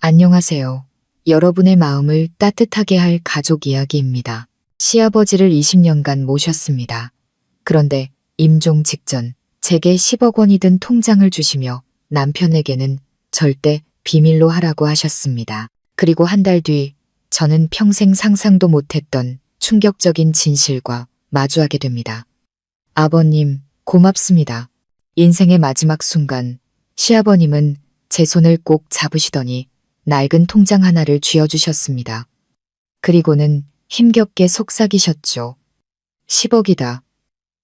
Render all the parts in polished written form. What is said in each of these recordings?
안녕하세요. 여러분의 마음을 따뜻하게 할 가족 이야기입니다. 시아버지를 20년간 모셨습니다. 그런데 임종 직전 제게 10억 원이 든 통장을 주시며 남편에게는 절대 비밀로 하라고 하셨습니다. 그리고 한 달 뒤 저는 평생 상상도 못했던 충격적인 진실과 마주하게 됩니다. 아버님, 고맙습니다. 인생의 마지막 순간 시아버님은 제 손을 꼭 잡으시더니 낡은 통장 하나를 쥐어주셨습니다. 그리고는 힘겹게 속삭이셨죠. 10억이다.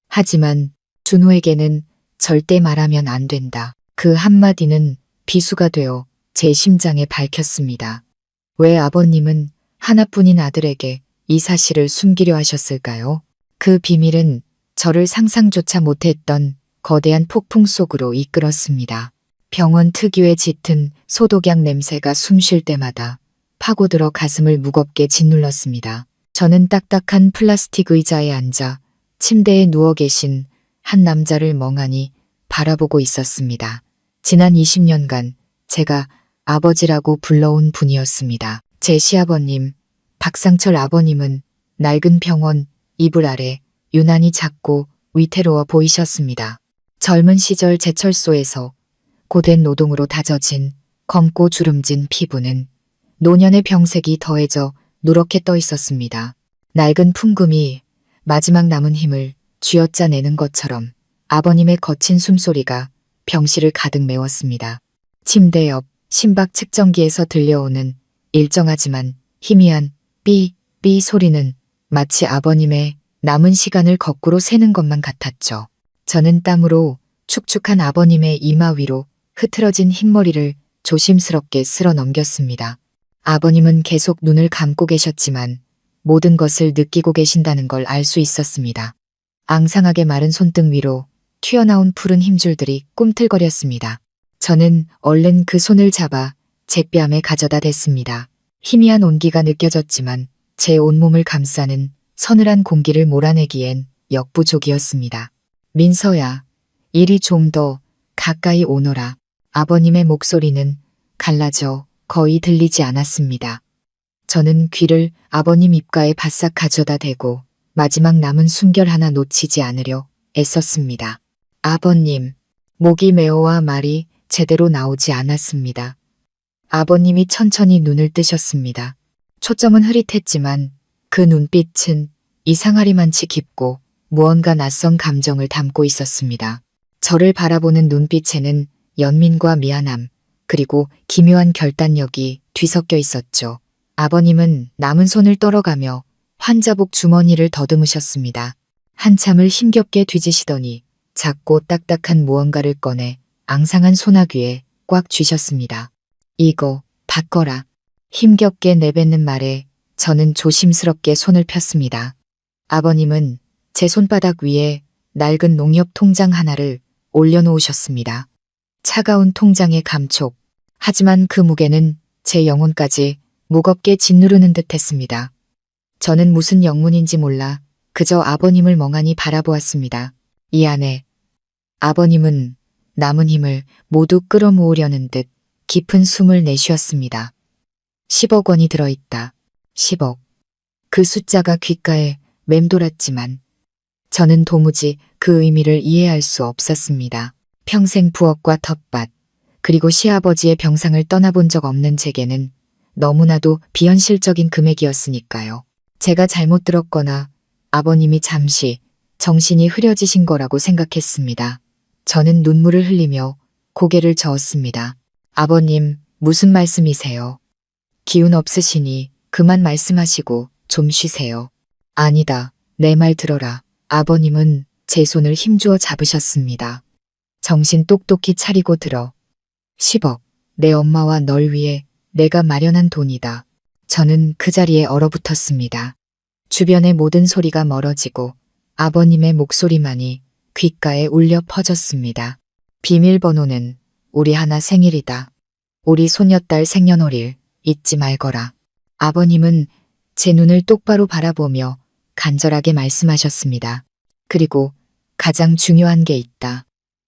하지만 준호에게는 절대 말하면 안 된다. 그 한마디는 비수가 되어 제 심장에 밝혔습니다. 왜 아버님은 하나뿐인 아들에게 이 사실을 숨기려 하셨을까요? 그 비밀은 저를 상상조차 못했던 거대한 폭풍 속으로 이끌었습니다. 병원 특유의 짙은 소독약 냄새가 숨 쉴 때마다 파고들어 가슴을 무겁게 짓눌렀습니다. 저는 딱딱한 플라스틱 의자에 앉아 침대에 누워 계신 한 남자를 멍하니 바라보고 있었습니다. 지난 20년간 제가 아버지라고 불러온 분이었습니다. 제 시아버님, 박상철 아버님은 낡은 병원 이불 아래 유난히 작고 위태로워 보이셨습니다. 젊은 시절 제철소에서 고된 노동으로 다져진 검고 주름진 피부는 노년의 병색이 더해져 누렇게 떠 있었습니다. 낡은 풍금이 마지막 남은 힘을 쥐어짜내는 것처럼 아버님의 거친 숨소리가 병실을 가득 메웠습니다. 침대 옆 심박 측정기에서 들려오는 일정하지만 희미한 삐 소리는 마치 아버님의 남은 시간을 거꾸로 세는 것만 같았죠. 저는 땀으로 축축한 아버님의 이마 위로 흐트러진 흰머리를 조심스럽게 쓸어 넘겼습니다. 아버님은 계속 눈을 감고 계셨지만 모든 것을 느끼고 계신다는 걸 알 수 있었습니다. 앙상하게 마른 손등 위로 튀어나온 푸른 힘줄들이 꿈틀거렸습니다. 저는 얼른 그 손을 잡아 제 뺨에 가져다 댔습니다. 희미한 온기가 느껴졌지만 제 온몸을 감싸는 서늘한 공기를 몰아내기엔 역부족이었습니다. 민서야, 이리 좀 더 가까이 오너라. 아버님의 목소리는 갈라져 거의 들리지 않았습니다. 저는 귀를 아버님 입가에 바싹 가져다 대고 마지막 남은 숨결 하나 놓치지 않으려 애썼습니다. 아버님, 목이 메어와 말이 제대로 나오지 않았습니다. 아버님이 천천히 눈을 뜨셨습니다. 초점은 흐릿했지만 그 눈빛은 이상하리만치 깊고 무언가 낯선 감정을 담고 있었습니다. 저를 바라보는 눈빛에는 연민과 미안함, 그리고 기묘한 결단력이 뒤섞여 있었죠. 아버님은 남은 손을 떨어가며 환자복 주머니를 더듬으셨습니다. 한참을 힘겹게 뒤지시더니 작고 딱딱한 무언가를 꺼내 앙상한 소나귀에 꽉 쥐셨습니다. 이거 바꿔라. 힘겹게 내뱉는 말에 저는 조심스럽게 손을 폈습니다. 아버님은 제 손바닥 위에 낡은 농협 통장 하나를 올려놓으셨습니다. 차가운 통장의 감촉. 하지만 그 무게는 제 영혼까지 무겁게 짓누르는 듯 했습니다. 저는 무슨 영문인지 몰라 그저 아버님을 멍하니 바라보았습니다. 이 안에 아버님은 남은 힘을 모두 끌어모으려는 듯 깊은 숨을 내쉬었습니다. 10억 원이 들어있다. 10억. 그 숫자가 귓가에 맴돌았지만 저는 도무지 그 의미를 이해할 수 없었습니다. 평생 부엌과 텃밭, 그리고 시아버지의 병상을 떠나본 적 없는 제게는 너무나도 비현실적인 금액이었으니까요. 제가 잘못 들었거나 아버님이 잠시 정신이 흐려지신 거라고 생각했습니다. 저는 눈물을 흘리며 고개를 저었습니다. 아버님, 무슨 말씀이세요? 기운 없으시니 그만 말씀하시고 좀 쉬세요. 아니다. 내 말 들어라. 아버님은 제 손을 힘주어 잡으셨습니다. 정신 똑똑히 차리고 들어. 10억. 내 엄마와 널 위해 내가 마련한 돈이다. 저는 그 자리에 얼어붙었습니다. 주변의 모든 소리가 멀어지고 아버님의 목소리만이 귓가에 울려 퍼졌습니다. 비밀번호는 우리 하나 생일이다. 우리 손녀딸 생년월일 잊지 말거라. 아버님은 제 눈을 똑바로 바라보며 간절하게 말씀하셨습니다. 그리고 가장 중요한 게 있다.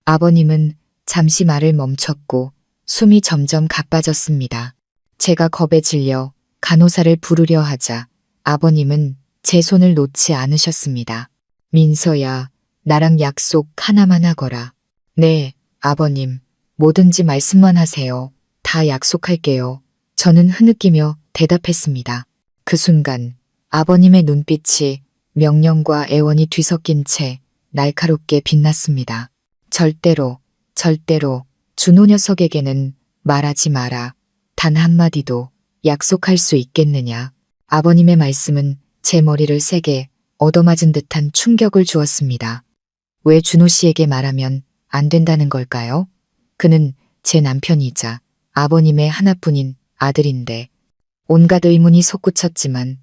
아버님은 잠시 말을 멈췄고 숨이 점점 가빠졌습니다. 제가 겁에 질려 간호사를 부르려 하자 아버님은 제 손을 놓지 않으셨습니다. 민서야, 나랑 약속 하나만 하거라. 네, 아버님. 뭐든지 말씀만 하세요. 다 약속할게요. 저는 흐느끼며 대답했습니다. 그 순간 아버님의 눈빛이 명령과 애원이 뒤섞인 채 날카롭게 빛났습니다. 절대로 준호 녀석에게는 말하지 마라. 단 한마디도 약속할 수 있겠느냐. 아버님의 말씀은 제 머리를 세게 얻어맞은 듯한 충격을 주었습니다. 왜 준호 씨에게 말하면 안 된다는 걸까요? 그는 제 남편이자 아버님의 하나뿐인 아들인데 온갖 의문이 솟구쳤지만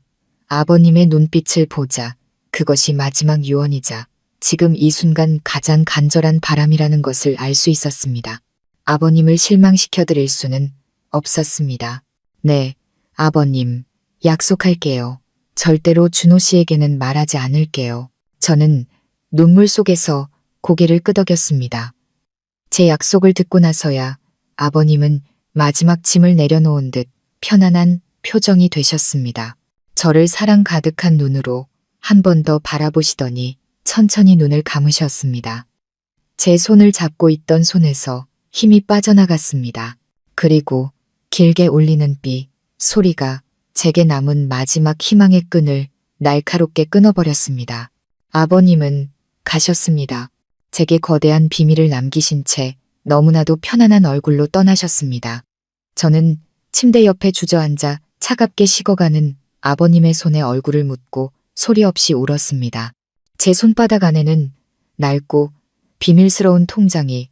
아버님의 눈빛을 보자 그것이 마지막 유언이자 지금 이 순간 가장 간절한 바람이라는 것을 알 수 있었습니다. 아버님을 실망시켜 드릴 수는 없었습니다. 네, 아버님, 약속할게요. 절대로 준호 씨에게는 말하지 않을게요. 저는 눈물 속에서 고개를 끄덕였습니다. 제 약속을 듣고 나서야 아버님은 마지막 짐을 내려놓은 듯 편안한 표정이 되셨습니다. 저를 사랑 가득한 눈으로 한 번 더 바라보시더니 천천히 눈을 감으셨습니다. 제 손을 잡고 있던 손에서 힘이 빠져나갔습니다. 그리고 길게 울리는 삐 소리가 제게 남은 마지막 희망의 끈을 날카롭게 끊어버렸습니다. 아버님은 가셨습니다. 제게 거대한 비밀을 남기신 채 너무나도 편안한 얼굴로 떠나셨습니다. 저는 침대 옆에 주저앉아 차갑게 식어가는 아버님의 손에 얼굴을 묻고 소리 없이 울었습니다. 제 손바닥 안에는 낡고 비밀스러운 통장이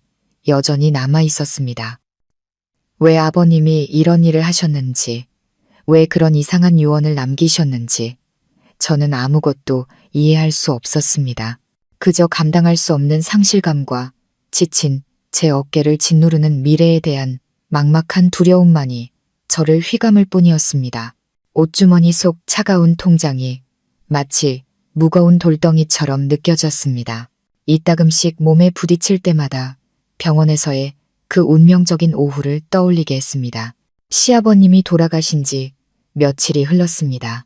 여전히 남아 있었습니다. 왜 아버님이 이런 일을 하셨는지, 왜 그런 이상한 유언을 남기셨는지 저는 아무것도 이해할 수 없었습니다. 그저 감당할 수 없는 상실감과 지친 제 어깨를 짓누르는 미래에 대한 막막한 두려움만이 저를 휘감을 뿐이었습니다. 옷주머니 속 차가운 통장이 마치 무거운 돌덩이처럼 느껴졌습니다. 이따금씩 몸에 부딪힐 때마다 병원에서의 그 운명적인 오후를 떠올리게 했습니다. 시아버님이 돌아가신 지 며칠이 흘렀습니다.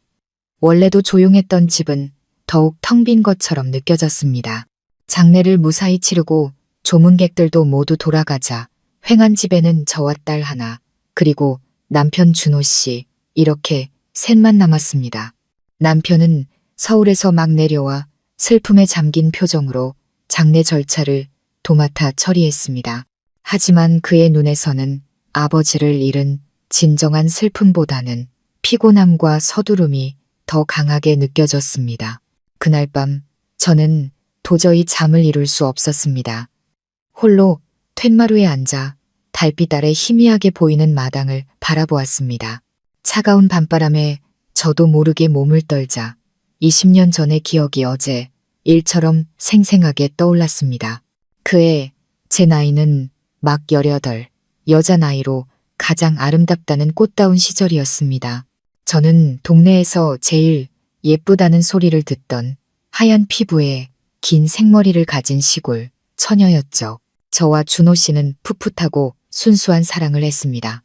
원래도 조용했던 집은 더욱 텅 빈 것처럼 느껴졌습니다. 장례를 무사히 치르고 조문객들도 모두 돌아가자 횡한 집에는 저와 딸 하나, 그리고 남편 준호 씨, 이렇게 셋만 남았습니다. 남편은 서울에서 막 내려와 슬픔에 잠긴 표정으로 장례 절차를 도맡아 처리했습니다. 하지만 그의 눈에서는 아버지를 잃은 진정한 슬픔보다는 피곤함과 서두름이 더 강하게 느껴졌습니다. 그날 밤 저는 도저히 잠을 이룰 수 없었습니다. 홀로 툇마루에 앉아 달빛 아래 희미하게 보이는 마당을 바라보았습니다. 차가운 밤바람에 저도 모르게 몸을 떨자 20년 전의 기억이 어제 일처럼 생생하게 떠올랐습니다. 그해 제 나이는 막 18, 여자 나이로 가장 아름답다는 꽃다운 시절이었습니다. 저는 동네에서 제일 예쁘다는 소리를 듣던 하얀 피부에 긴 생머리를 가진 시골 처녀였죠. 저와 준호 씨는 풋풋하고 순수한 사랑을 했습니다.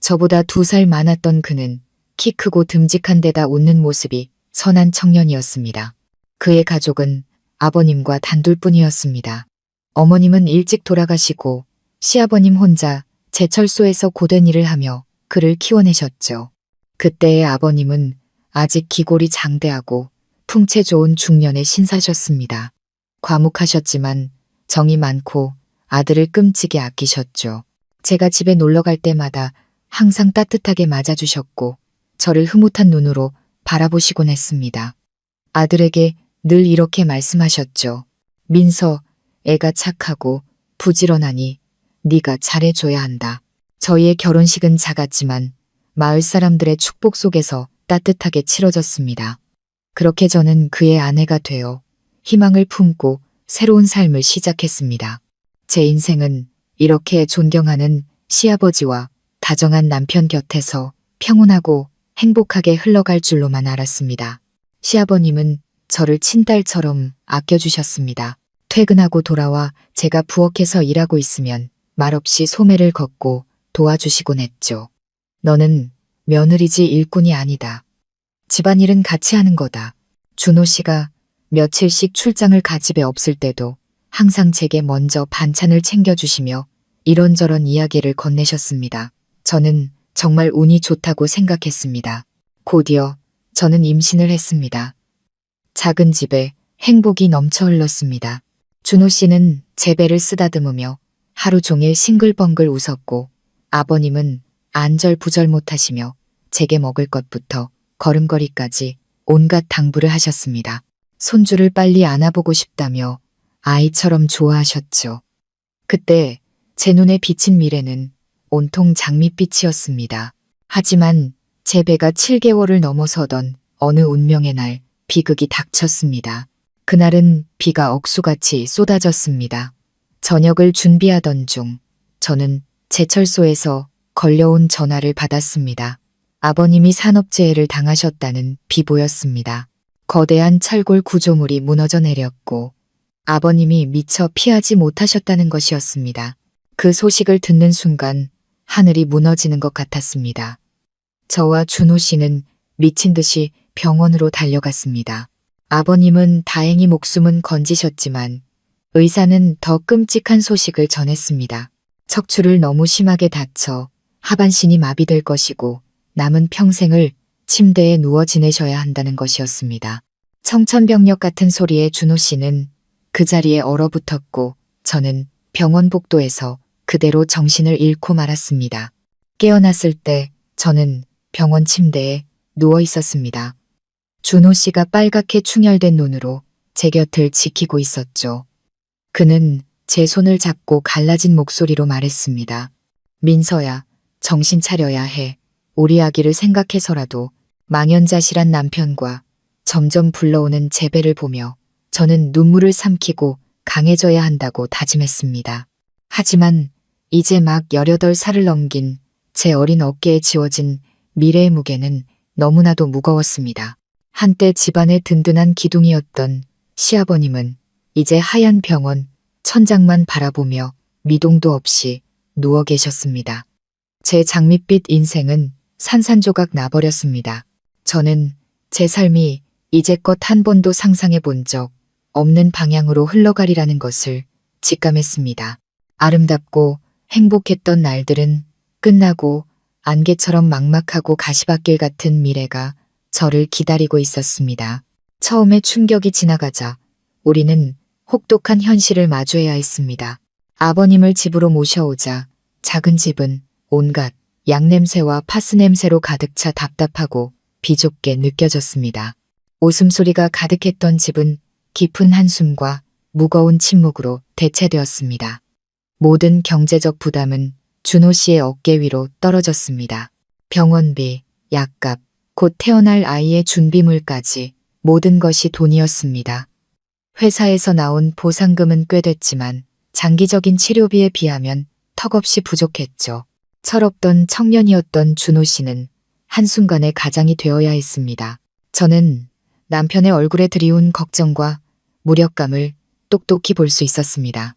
저보다 2살 많았던 그는 키 크고 듬직한 데다 웃는 모습이 선한 청년이었습니다. 그의 가족은 아버님과 단둘뿐이었습니다. 어머님은 일찍 돌아가시고 시아버님 혼자 제철소에서 고된 일을 하며 그를 키워내셨죠. 그때의 아버님은 아직 기골이 장대하고 풍채 좋은 중년의 신사셨습니다. 과묵하셨지만 정이 많고 아들을 끔찍이 아끼셨죠. 제가 집에 놀러 갈 때마다 항상 따뜻하게 맞아주셨고 저를 흐뭇한 눈으로 바라보시곤 했습니다. 아들에게 늘 이렇게 말씀하셨죠. 민서, 애가 착하고 부지런하니 네가 잘해줘야 한다. 저희의 결혼식은 작았지만 마을 사람들의 축복 속에서 따뜻하게 치러졌습니다. 그렇게 저는 그의 아내가 되어 희망을 품고 새로운 삶을 시작했습니다. 제 인생은 이렇게 존경하는 시아버지와 다정한 남편 곁에서 평온하고 행복하게 흘러갈 줄로만 알았습니다. 시아버님은 저를 친딸처럼 아껴주셨습니다. 퇴근하고 돌아와 제가 부엌에서 일하고 있으면 말없이 소매를 걷고 도와주시곤 했죠. 너는 며느리지 일꾼이 아니다. 집안일은 같이 하는 거다. 준호 씨가 며칠씩 출장을 가 집에 없을 때도 항상 제게 먼저 반찬을 챙겨주시며 이런저런 이야기를 건네셨습니다. 저는 정말 운이 좋다고 생각했습니다. 곧이어 저는 임신을 했습니다. 작은 집에 행복이 넘쳐 흘렀습니다. 준호 씨는 제 배를 쓰다듬으며 하루 종일 싱글벙글 웃었고 아버님은 안절부절 못하시며 제게 먹을 것부터 걸음걸이까지 온갖 당부를 하셨습니다. 손주를 빨리 안아보고 싶다며 아이처럼 좋아하셨죠. 그때 제 눈에 비친 미래는 온통 장밋빛이었습니다. 하지만 제 배가 7개월을 넘어서던 어느 운명의 날 비극이 닥쳤습니다. 그날은 비가 억수같이 쏟아졌습니다. 저녁을 준비하던 중 저는 제철소에서 걸려온 전화를 받았습니다. 아버님이 산업재해를 당하셨다는 비보였습니다. 거대한 철골 구조물이 무너져 내렸고 아버님이 미처 피하지 못하셨다는 것이었습니다. 그 소식을 듣는 순간 하늘이 무너지는 것 같았습니다. 저와 준호 씨는 미친 듯이 병원으로 달려갔습니다. 아버님은 다행히 목숨은 건지셨지만 의사는 더 끔찍한 소식을 전했습니다. 척추를 너무 심하게 다쳐 하반신이 마비될 것이고 남은 평생을 침대에 누워 지내셔야 한다는 것이었습니다. 청천벽력 같은 소리에 준호 씨는 그 자리에 얼어붙었고 저는 병원 복도에서 그대로 정신을 잃고 말았습니다. 깨어났을 때 저는 병원 침대에 누워 있었습니다. 준호 씨가 빨갛게 충혈된 눈으로 제 곁을 지키고 있었죠. 그는 제 손을 잡고 갈라진 목소리로 말했습니다. 민서야, 정신 차려야 해. 우리 아기를 생각해서라도 망연자실한 남편과 점점 불러오는 제 배를 보며 저는 눈물을 삼키고 강해져야 한다고 다짐했습니다. 하지만 이제 막 18살을 넘긴 제 어린 어깨에 지워진 미래의 무게는 너무나도 무거웠습니다. 한때 집안의 든든한 기둥이었던 시아버님은 이제 하얀 병원 천장만 바라보며 미동도 없이 누워 계셨습니다. 제 장밋빛 인생은 산산조각 나버렸습니다. 저는 제 삶이 이제껏 한 번도 상상해 본 적 없는 방향으로 흘러가리라는 것을 직감했습니다. 아름답고 행복했던 날들은 끝나고 안개처럼 막막하고 가시밭길 같은 미래가 저를 기다리고 있었습니다. 처음에 충격이 지나가자 우리는 혹독한 현실을 마주해야 했습니다. 아버님을 집으로 모셔오자 작은 집은 온갖 양냄새와 파스냄새로 가득 차 답답하고 비좁게 느껴졌습니다. 웃음소리가 가득했던 집은 깊은 한숨과 무거운 침묵으로 대체되었습니다. 모든 경제적 부담은 준호 씨의 어깨 위로 떨어졌습니다. 병원비, 약값, 곧 태어날 아이의 준비물까지 모든 것이 돈이었습니다. 회사에서 나온 보상금은 꽤 됐지만 장기적인 치료비에 비하면 턱없이 부족했죠. 철없던 청년이었던 준호 씨는 한순간에 가장이 되어야 했습니다. 저는 남편의 얼굴에 드리운 걱정과 무력감을 똑똑히 볼 수 있었습니다.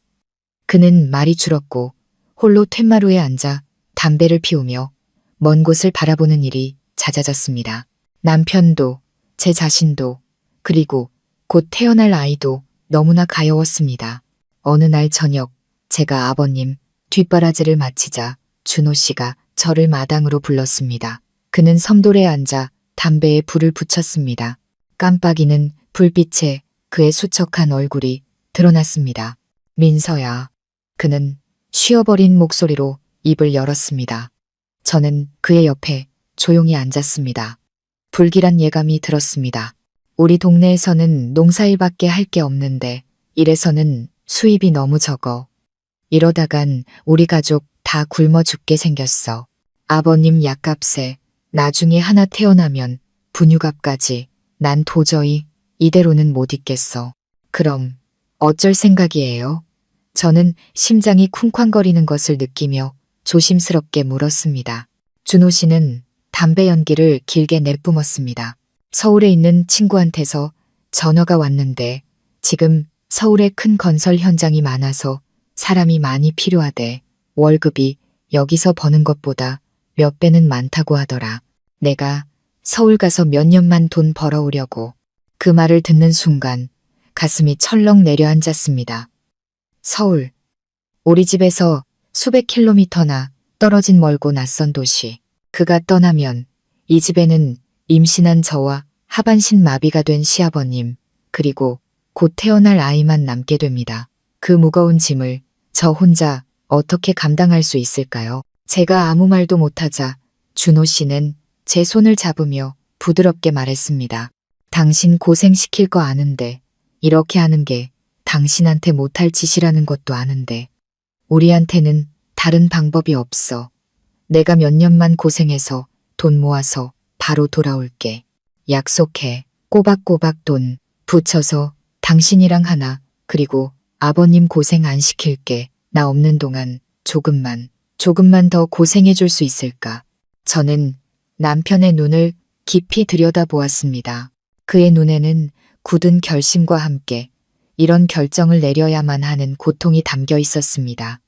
그는 말이 줄었고 홀로 툇마루에 앉아 담배를 피우며 먼 곳을 바라보는 일이 잦아졌습니다. 남편도 제 자신도 그리고 곧 태어날 아이도 너무나 가여웠습니다. 어느 날 저녁 제가 아버님 뒷바라지를 마치자 준호 씨가 저를 마당으로 불렀습니다. 그는 섬돌에 앉아 담배에 불을 붙였습니다. 깜빡이는 불빛에 그의 수척한 얼굴이 드러났습니다. 민서야. 그는 쉬어버린 목소리로 입을 열었습니다. 저는 그의 옆에 조용히 앉았습니다. 불길한 예감이 들었습니다. 우리 동네에서는 농사일밖에 할 게 없는데 이래서는 수입이 너무 적어. 이러다간 우리 가족 다 굶어 죽게 생겼어. 아버님 약값에 나중에 하나 태어나면 분유값까지 난 도저히 이대로는 못 있겠어. 그럼 어쩔 생각이에요? 저는 심장이 쿵쾅거리는 것을 느끼며 조심스럽게 물었습니다. 준호 씨는 담배 연기를 길게 내뿜었습니다. 서울에 있는 친구한테서 전화가 왔는데 지금 서울에 큰 건설 현장이 많아서 사람이 많이 필요하대. 월급이 여기서 버는 것보다 몇 배는 많다고 하더라. 내가 서울 가서 몇 년만 돈 벌어오려고. 그 말을 듣는 순간 가슴이 철렁 내려앉았습니다. 서울. 우리 집에서 수백 킬로미터나 떨어진 멀고 낯선 도시. 그가 떠나면 이 집에는 임신한 저와 하반신 마비가 된 시아버님, 그리고 곧 태어날 아이만 남게 됩니다. 그 무거운 짐을 저 혼자 어떻게 감당할 수 있을까요? 제가 아무 말도 못하자 준호 씨는 제 손을 잡으며 부드럽게 말했습니다. 당신 고생시킬 거 아는데, 이렇게 하는 게 당신한테 못할 짓이라는 것도 아는데, 우리한테는 다른 방법이 없어. 내가 몇 년만 고생해서 돈 모아서 바로 돌아올게. 약속해. 꼬박꼬박 돈 붙여서 당신이랑 하나, 그리고 아버님 고생 안 시킬게. 나 없는 동안 조금만 더 고생해 줄 수 있을까? 저는 남편의 눈을 깊이 들여다보았습니다. 그의 눈에는 굳은 결심과 함께 이런 결정을 내려야만 하는 고통이 담겨 있었습니다.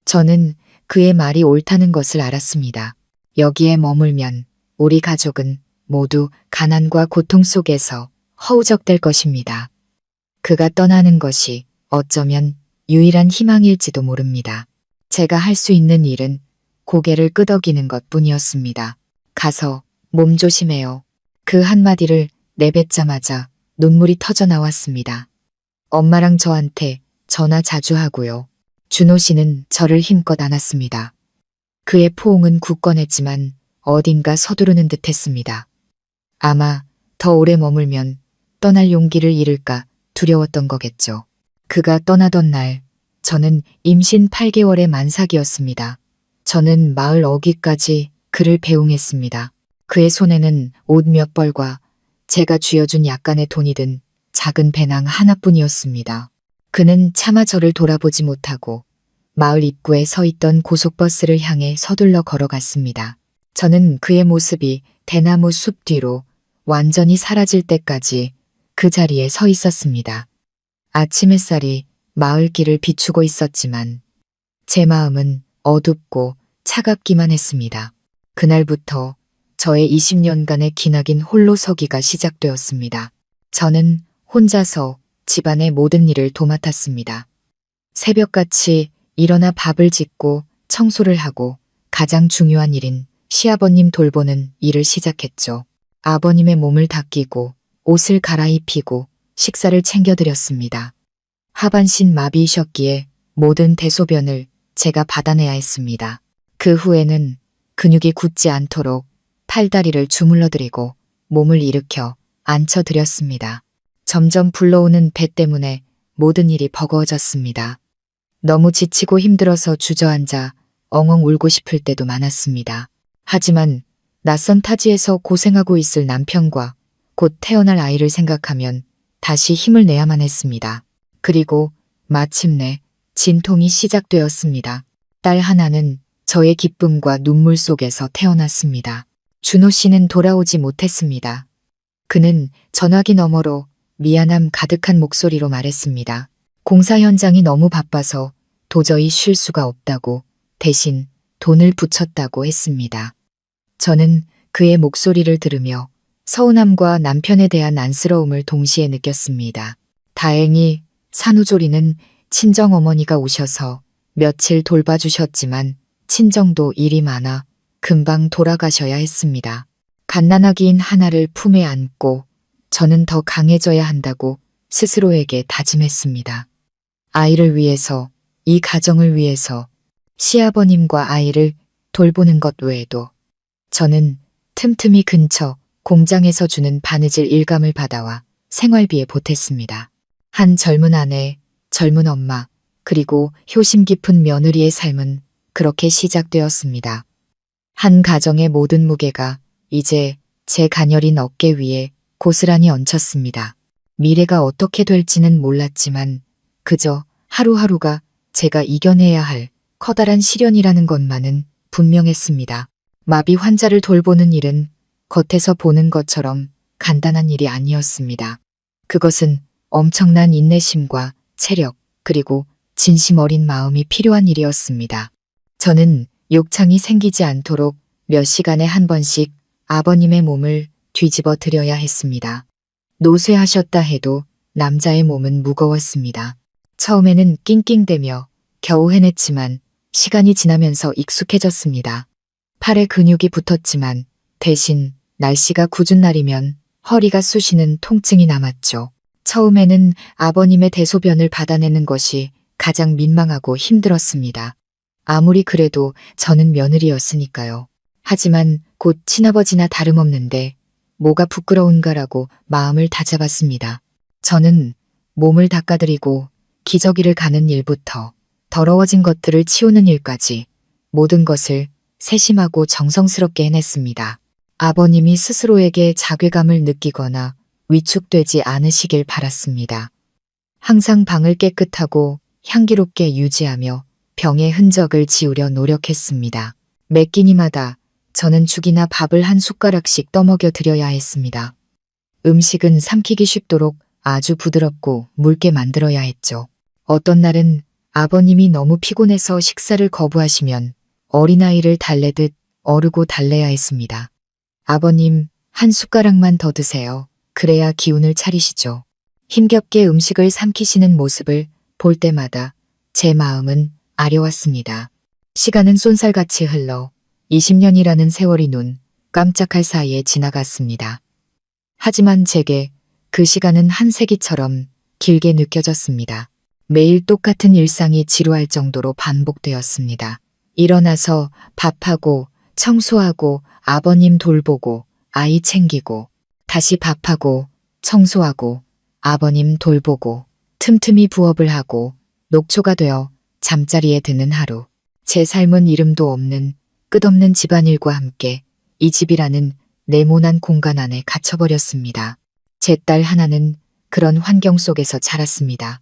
저는 그의 말이 옳다는 것을 알았습니다. 여기에 머물면 우리 가족은 모두 가난과 고통 속에서 허우적될 것입니다. 그가 떠나는 것이 어쩌면 유일한 희망일지도 모릅니다. 제가 할 수 있는 일은 고개를 끄덕이는 것뿐이었습니다. 가서 몸 조심해요. 그 한마디를 내뱉자마자 눈물이 터져 나왔습니다. 엄마랑 저한테 전화 자주 하고요. 준호 씨는 저를 힘껏 안았습니다. 그의 포옹은 굳건했지만 어딘가 서두르는 듯했습니다. 아마 더 오래 머물면 떠날 용기를 잃을까 두려웠던 거겠죠. 그가 떠나던 날 저는 임신 8개월의 만삭이었습니다. 저는 마을 어귀까지 그를 배웅했습니다. 그의 손에는 옷 몇 벌과 제가 쥐어준 약간의 돈이 든 작은 배낭 하나뿐이었습니다. 그는 차마 저를 돌아보지 못하고 마을 입구에 서 있던 고속버스를 향해 서둘러 걸어갔습니다. 저는 그의 모습이 대나무 숲 뒤로 완전히 사라질 때까지 그 자리에 서 있었습니다. 아침 햇살이 마을 길을 비추고 있었지만 제 마음은 어둡고 차갑기만 했습니다. 그날부터 저의 20년간의 기나긴 홀로 서기가 시작되었습니다. 저는 혼자서 집안의 모든 일을 도맡았습니다. 새벽같이 일어나 밥을 짓고 청소를 하고 가장 중요한 일인 시아버님 돌보는 일을 시작했죠. 아버님의 몸을 닦이고 옷을 갈아입히고 식사를 챙겨드렸습니다. 하반신 마비이셨기에 모든 대소변을 제가 받아내야 했습니다. 그 후에는 근육이 굳지 않도록 팔다리를 주물러드리고 몸을 일으켜 앉혀드렸습니다. 점점 불러오는 배 때문에 모든 일이 버거워졌습니다. 너무 지치고 힘들어서 주저앉아 엉엉 울고 싶을 때도 많았습니다. 하지만 낯선 타지에서 고생하고 있을 남편과 곧 태어날 아이를 생각하면 다시 힘을 내야만 했습니다. 그리고 마침내 진통이 시작되었습니다. 딸 하나는 저의 기쁨과 눈물 속에서 태어났습니다. 준호 씨는 돌아오지 못했습니다. 그는 전화기 너머로 미안함 가득한 목소리로 말했습니다. 공사 현장이 너무 바빠서 도저히 쉴 수가 없다고, 대신 돈을 붙였다고 했습니다. 저는 그의 목소리를 들으며 서운함과 남편에 대한 안쓰러움을 동시에 느꼈습니다. 다행히 산후조리는 친정어머니가 오셔서 며칠 돌봐주셨지만 친정도 일이 많아 금방 돌아가셔야 했습니다. 갓난아기인 하나를 품에 안고 저는 더 강해져야 한다고 스스로에게 다짐했습니다. 아이를 위해서, 이 가정을 위해서, 시아버님과 아이를 돌보는 것 외에도 저는 틈틈이 근처 공장에서 주는 바느질 일감을 받아와 생활비에 보탰습니다. 한 젊은 아내, 젊은 엄마, 그리고 효심 깊은 며느리의 삶은 그렇게 시작되었습니다. 한 가정의 모든 무게가 이제 제 가녀린 어깨 위에 고스란히 얹혔습니다. 미래가 어떻게 될지는 몰랐지만 그저 하루하루가 제가 이겨내야 할 커다란 시련이라는 것만은 분명했습니다. 마비 환자를 돌보는 일은 겉에서 보는 것처럼 간단한 일이 아니었습니다. 그것은 엄청난 인내심과 체력, 그리고 진심 어린 마음이 필요한 일이었습니다. 저는 욕창이 생기지 않도록 몇 시간에 한 번씩 아버님의 몸을 뒤집어 드려야 했습니다. 노쇠하셨다 해도 남자의 몸은 무거웠습니다. 처음에는 낑낑대며 겨우 해냈지만 시간이 지나면서 익숙해졌습니다. 팔에 근육이 붙었지만 대신 날씨가 궂은 날이면 허리가 쑤시는 통증이 남았죠. 처음에는 아버님의 대소변을 받아내는 것이 가장 민망하고 힘들었습니다. 아무리 그래도 저는 며느리였으니까요. 하지만 곧 친아버지나 다름없는데 뭐가 부끄러운가라고 마음을 다잡았습니다. 저는 몸을 닦아드리고 기저귀를 가는 일부터 더러워진 것들을 치우는 일까지 모든 것을 세심하고 정성스럽게 해냈습니다. 아버님이 스스로에게 자괴감을 느끼거나 위축되지 않으시길 바랐습니다. 항상 방을 깨끗하고 향기롭게 유지하며 병의 흔적을 지우려 노력했습니다. 매 끼니마다 저는 죽이나 밥을 한 숟가락씩 떠먹여 드려야 했습니다. 음식은 삼키기 쉽도록 아주 부드럽고 묽게 만들어야 했죠. 어떤 날은 아버님이 너무 피곤해서 식사를 거부하시면 어린아이를 달래듯 어르고 달래야 했습니다. 아버님, 한 숟가락만 더 드세요. 그래야 기운을 차리시죠. 힘겹게 음식을 삼키시는 모습을 볼 때마다 제 마음은 아려왔습니다. 시간은 쏜살같이 흘러 20년이라는 세월이 눈 깜짝할 사이에 지나갔습니다. 하지만 제게 그 시간은 한 세기처럼 길게 느껴졌습니다. 매일 똑같은 일상이 지루할 정도로 반복되었습니다. 일어나서 밥하고 청소하고 아버님 돌보고 아이 챙기고 다시 밥하고 청소하고 아버님 돌보고 틈틈이 부업을 하고 녹초가 되어 잠자리에 드는 하루. 제 삶은 이름도 없는 끝없는 집안일과 함께 이 집이라는 네모난 공간 안에 갇혀버렸습니다. 제 딸 하나는 그런 환경 속에서 자랐습니다.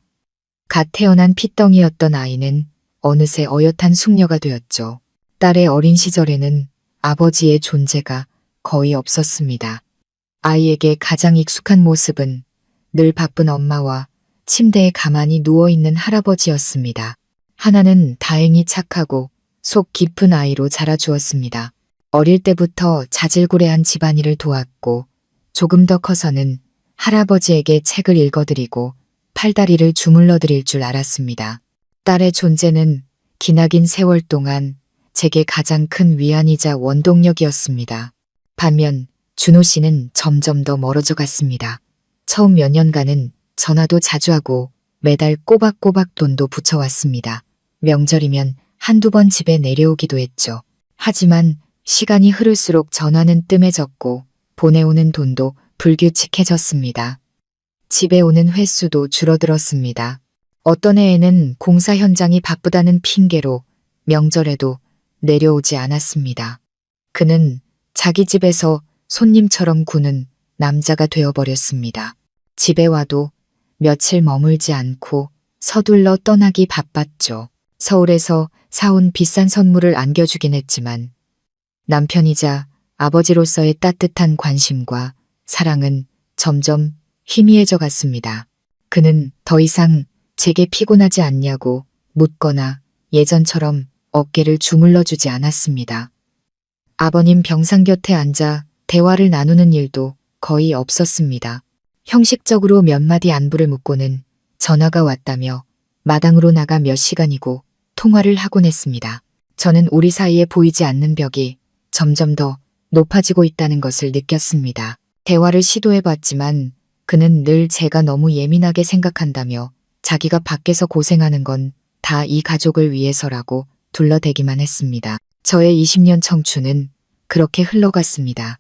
갓 태어난 핏덩이였던 아이는 어느새 어엿한 숙녀가 되었죠. 딸의 어린 시절에는 아버지의 존재가 거의 없었습니다. 아이에게 가장 익숙한 모습은 늘 바쁜 엄마와 침대에 가만히 누워있는 할아버지였습니다. 하나는 다행히 착하고 속 깊은 아이로 자라주었습니다. 어릴 때부터 자질구레한 집안일을 도왔고 조금 더 커서는 할아버지에게 책을 읽어드리고 팔다리를 주물러 드릴 줄 알았습니다. 딸의 존재는 기나긴 세월 동안 제게 가장 큰 위안이자 원동력이었습니다. 반면 준호 씨는 점점 더 멀어져 갔습니다. 처음 몇 년간은 전화도 자주 하고 매달 꼬박꼬박 돈도 붙여왔습니다. 명절이면 한두 번 집에 내려오기도 했죠. 하지만 시간이 흐를수록 전화는 뜸해졌고 보내오는 돈도 불규칙해졌습니다. 집에 오는 횟수도 줄어들었습니다. 어떤 해에는 공사 현장이 바쁘다는 핑계로 명절에도 내려오지 않았습니다. 그는 자기 집에서 손님처럼 구는 남자가 되어버렸습니다. 집에 와도 며칠 머물지 않고 서둘러 떠나기 바빴죠. 서울에서 사온 비싼 선물을 안겨주긴 했지만 남편이자 아버지로서의 따뜻한 관심과 사랑은 점점 희미해져 갔습니다. 그는 더 이상 제게 피곤하지 않냐고 묻거나 예전처럼 어깨를 주물러 주지 않았습니다. 아버님 병상 곁에 앉아 대화를 나누는 일도 거의 없었습니다. 형식적으로 몇 마디 안부를 묻고는 전화가 왔다며 마당으로 나가 몇 시간이고 통화를 하곤 했습니다. 저는 우리 사이에 보이지 않는 벽이 점점 더 높아지고 있다는 것을 느꼈습니다. 대화를 시도해봤지만 그는 늘 제가 너무 예민하게 생각한다며 자기가 밖에서 고생하는 건 다 이 가족을 위해서라고 둘러대기만 했습니다. 저의 20년 청춘은 그렇게 흘러갔습니다.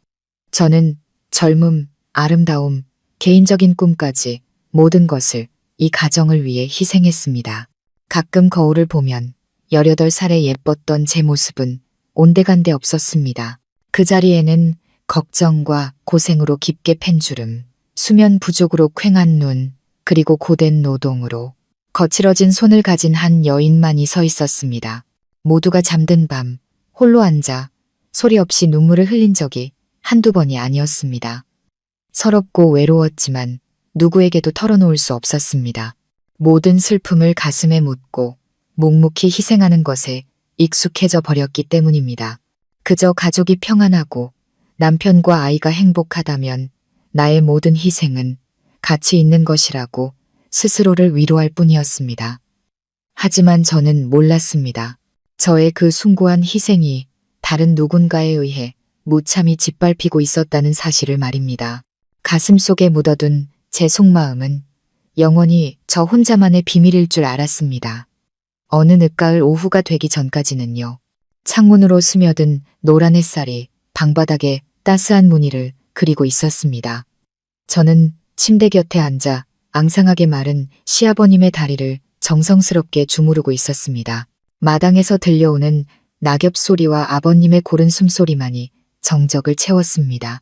저는 젊음, 아름다움, 개인적인 꿈까지 모든 것을 이 가정을 위해 희생했습니다. 가끔 거울을 보면 18살에 예뻤던 제 모습은 온데간데 없었습니다. 그 자리에는 걱정과 고생으로 깊게 팬 주름, 수면 부족으로 퀭한 눈, 그리고 고된 노동으로 거칠어진 손을 가진 한 여인만이 서 있었습니다. 모두가 잠든 밤 홀로 앉아 소리 없이 눈물을 흘린 적이 한두 번이 아니었습니다. 서럽고 외로웠지만 누구에게도 털어놓을 수 없었습니다. 모든 슬픔을 가슴에 묻고 묵묵히 희생하는 것에 익숙해져 버렸기 때문입니다. 그저 가족이 평안하고 남편과 아이가 행복하다면 나의 모든 희생은 가치 있는 것이라고 스스로를 위로할 뿐이었습니다. 하지만 저는 몰랐습니다. 저의 그 숭고한 희생이 다른 누군가에 의해 무참히 짓밟히고 있었다는 사실을 말입니다. 가슴속에 묻어둔 제 속마음은 영원히 저 혼자만의 비밀일 줄 알았습니다. 어느 늦가을 오후가 되기 전까지는요. 창문으로 스며든 노란 햇살이 방바닥에 따스한 무늬를 그리고 있었습니다. 저는 침대 곁에 앉아 앙상하게 마른 시아버님의 다리를 정성스럽게 주무르고 있었습니다. 마당에서 들려오는 낙엽 소리와 아버님의 고른 숨소리만이 정적을 채웠습니다.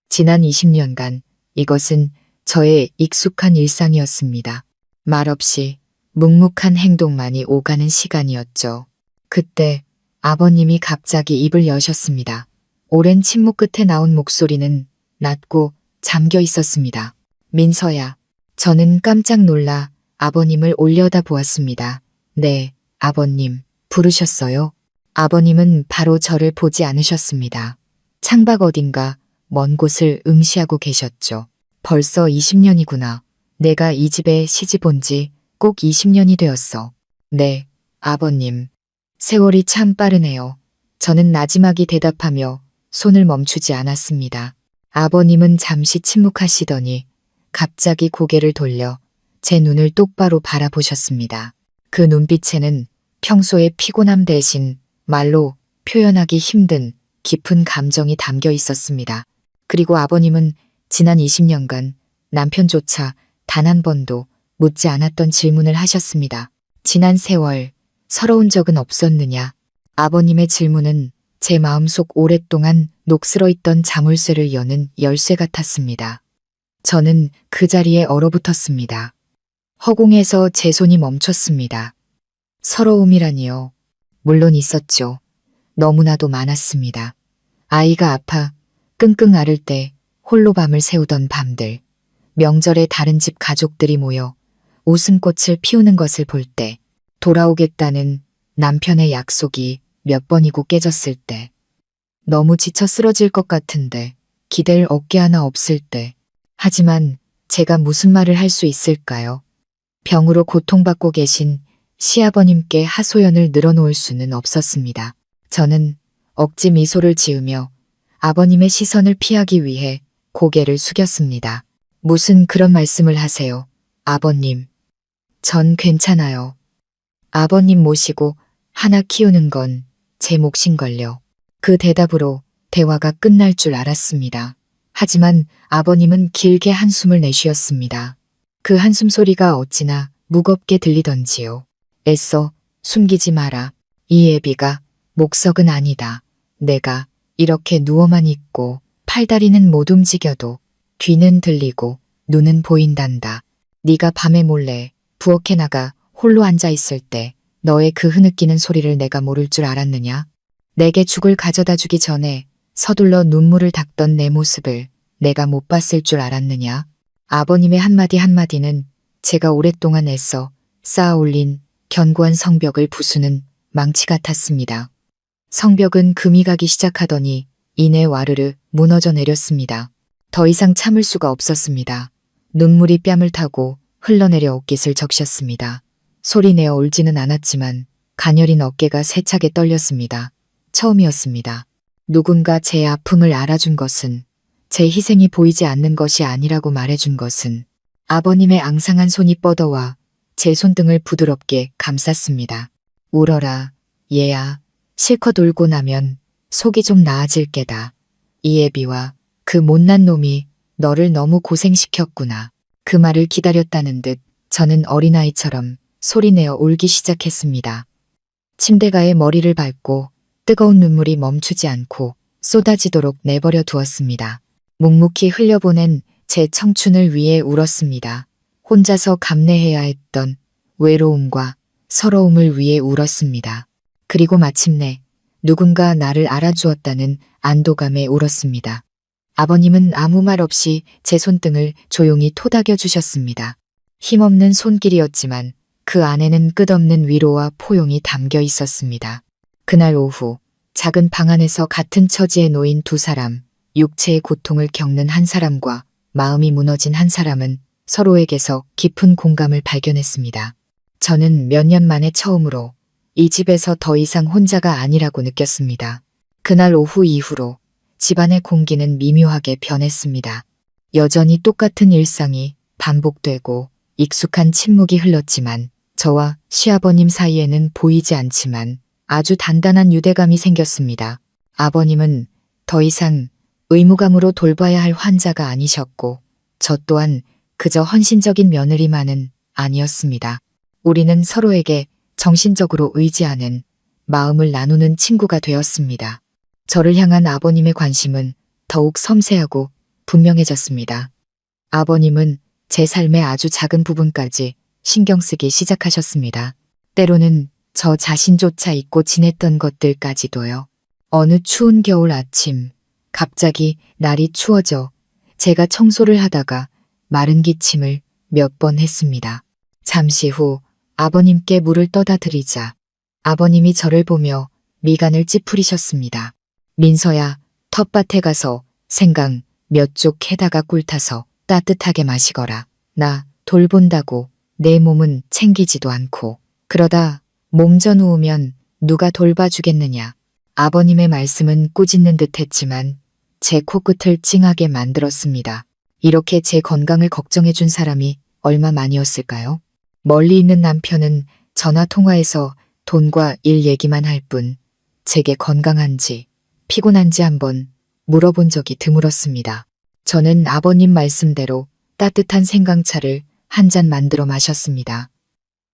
지난 20년간 이것은 저의 익숙한 일상이었습니다. 말없이 묵묵한 행동만이 오가는 시간이었죠. 그때 아버님이 갑자기 입을 여셨습니다. 오랜 침묵 끝에 나온 목소리는 낮고 잠겨 있었습니다. 민서야. 저는 깜짝 놀라 아버님을 올려다 보았습니다. 네, 아버님, 부르셨어요? 아버님은 바로 저를 보지 않으셨습니다. 창밖 어딘가 먼 곳을 응시하고 계셨죠. 벌써 20년이구나. 내가 이 집에 시집 온 지 꼭 20년이 되었어. 네, 아버님. 세월이 참 빠르네요. 저는 나지막이 대답하며 손을 멈추지 않았습니다. 아버님은 잠시 침묵하시더니 갑자기 고개를 돌려 제 눈을 똑바로 바라보셨습니다. 그 눈빛에는 평소의 피곤함 대신 말로 표현하기 힘든 깊은 감정이 담겨 있었습니다. 그리고 아버님은 지난 20년간 남편조차 단 한 번도 묻지 않았던 질문을 하셨습니다. 지난 세월 서러운 적은 없었느냐? 아버님의 질문은 제 마음속 오랫동안 녹슬어 있던 자물쇠를 여는 열쇠 같았습니다. 저는 그 자리에 얼어붙었습니다. 허공에서 제 손이 멈췄습니다. 서러움이라니요. 물론 있었죠. 너무나도 많았습니다. 아이가 아파 끙끙 앓을 때 홀로 밤을 새우던 밤들, 명절에 다른 집 가족들이 모여 웃음꽃을 피우는 것을 볼 때, 돌아오겠다는 남편의 약속이 몇 번이고 깨졌을 때, 너무 지쳐 쓰러질 것 같은데 기댈 어깨 하나 없을 때, 하지만 제가 무슨 말을 할 수 있을까요? 병으로 고통받고 계신 시아버님께 하소연을 늘어놓을 수는 없었습니다. 저는 억지 미소를 지으며 아버님의 시선을 피하기 위해 고개를 숙였습니다. 무슨 그런 말씀을 하세요, 아버님. 전 괜찮아요. 아버님 모시고 하나 키우는 건 제 몫인걸요. 그 대답으로 대화가 끝날 줄 알았습니다. 하지만 아버님은 길게 한숨을 내쉬었습니다. 그 한숨 소리가 어찌나 무겁게 들리던지요. 애써 숨기지 마라. 이 애비가 목석은 아니다. 내가 이렇게 누워만 있고 팔다리는 못 움직여도 귀는 들리고 눈은 보인단다. 네가 밤에 몰래 부엌에 나가 홀로 앉아 있을 때 너의 그 흐느끼는 소리를 내가 모를 줄 알았느냐? 내게 죽을 가져다 주기 전에 서둘러 눈물을 닦던 내 모습을 내가 못 봤을 줄 알았느냐? 아버님의 한마디 한마디는 제가 오랫동안 애써 쌓아 올린 견고한 성벽을 부수는 망치 같았습니다. 성벽은 금이 가기 시작하더니 이내 와르르 무너져 내렸습니다. 더 이상 참을 수가 없었습니다. 눈물이 뺨을 타고 흘러내려 옷깃을 적셨습니다. 소리내어 울지는 않았지만 가녀린 어깨가 세차게 떨렸습니다. 처음이었습니다. 누군가 제 아픔을 알아준 것은, 제 희생이 보이지 않는 것이 아니라고 말해준 것은, 아버님의 앙상한 손이 뻗어와 제 손등을 부드럽게 감쌌습니다. 울어라, 얘야. 실컷 울고 나면 속이 좀 나아질 게다. 이 애비와 그 못난 놈이 너를 너무 고생시켰구나. 그 말을 기다렸다는 듯 저는 어린아이처럼 소리내어 울기 시작했습니다. 침대가에 머리를 밟고 뜨거운 눈물이 멈추지 않고 쏟아지도록 내버려 두었습니다. 묵묵히 흘려보낸 제 청춘을 위해 울었습니다. 혼자서 감내해야 했던 외로움과 서러움을 위해 울었습니다. 그리고 마침내 누군가 나를 알아주었다는 안도감에 울었습니다. 아버님은 아무 말 없이 제 손등을 조용히 토닥여 주셨습니다. 힘없는 손길이었지만 그 안에는 끝없는 위로와 포용이 담겨 있었습니다. 그날 오후 작은 방 안에서 같은 처지에 놓인 두 사람, 육체의 고통을 겪는 한 사람과 마음이 무너진 한 사람은 서로에게서 깊은 공감을 발견했습니다. 저는 몇 년 만에 처음으로 이 집에서 더 이상 혼자가 아니라고 느꼈습니다. 그날 오후 이후로 집안의 공기는 미묘하게 변했습니다. 여전히 똑같은 일상이 반복되고 익숙한 침묵이 흘렀지만 저와 시아버님 사이에는 보이지 않지만 아주 단단한 유대감이 생겼습니다. 아버님은 더 이상 의무감으로 돌봐야 할 환자가 아니셨고 저 또한 그저 헌신적인 며느리만은 아니었습니다. 우리는 서로에게 정신적으로 의지하는 마음을 나누는 친구가 되었습니다. 저를 향한 아버님의 관심은 더욱 섬세하고 분명해졌습니다. 아버님은 제 삶의 아주 작은 부분까지 신경 쓰기 시작하셨습니다. 때로는 저 자신조차 잊고 지냈던 것들까지도요. 어느 추운 겨울 아침, 갑자기 날이 추워져 제가 청소를 하다가 마른 기침을 몇 번 했습니다. 잠시 후 아버님께 물을 떠다 드리자 아버님이 저를 보며 미간을 찌푸리셨습니다. 민서야, 텃밭에 가서 생강 몇 쪽 캐다가 꿀 타서 따뜻하게 마시거라. 나 돌본다고 내 몸은 챙기지도 않고 그러다 몸져 누우면 누가 돌봐주겠느냐. 아버님의 말씀은 꾸짖는 듯 했지만 제 코끝을 찡하게 만들었습니다. 이렇게 제 건강을 걱정해 준 사람이 얼마만이었을까요? 멀리 있는 남편은 전화 통화에서 돈과 일 얘기만 할 뿐 제게 건강한지 피곤한지 한번 물어본 적이 드물었습니다. 저는 아버님 말씀대로 따뜻한 생강차를 한 잔 만들어 마셨습니다.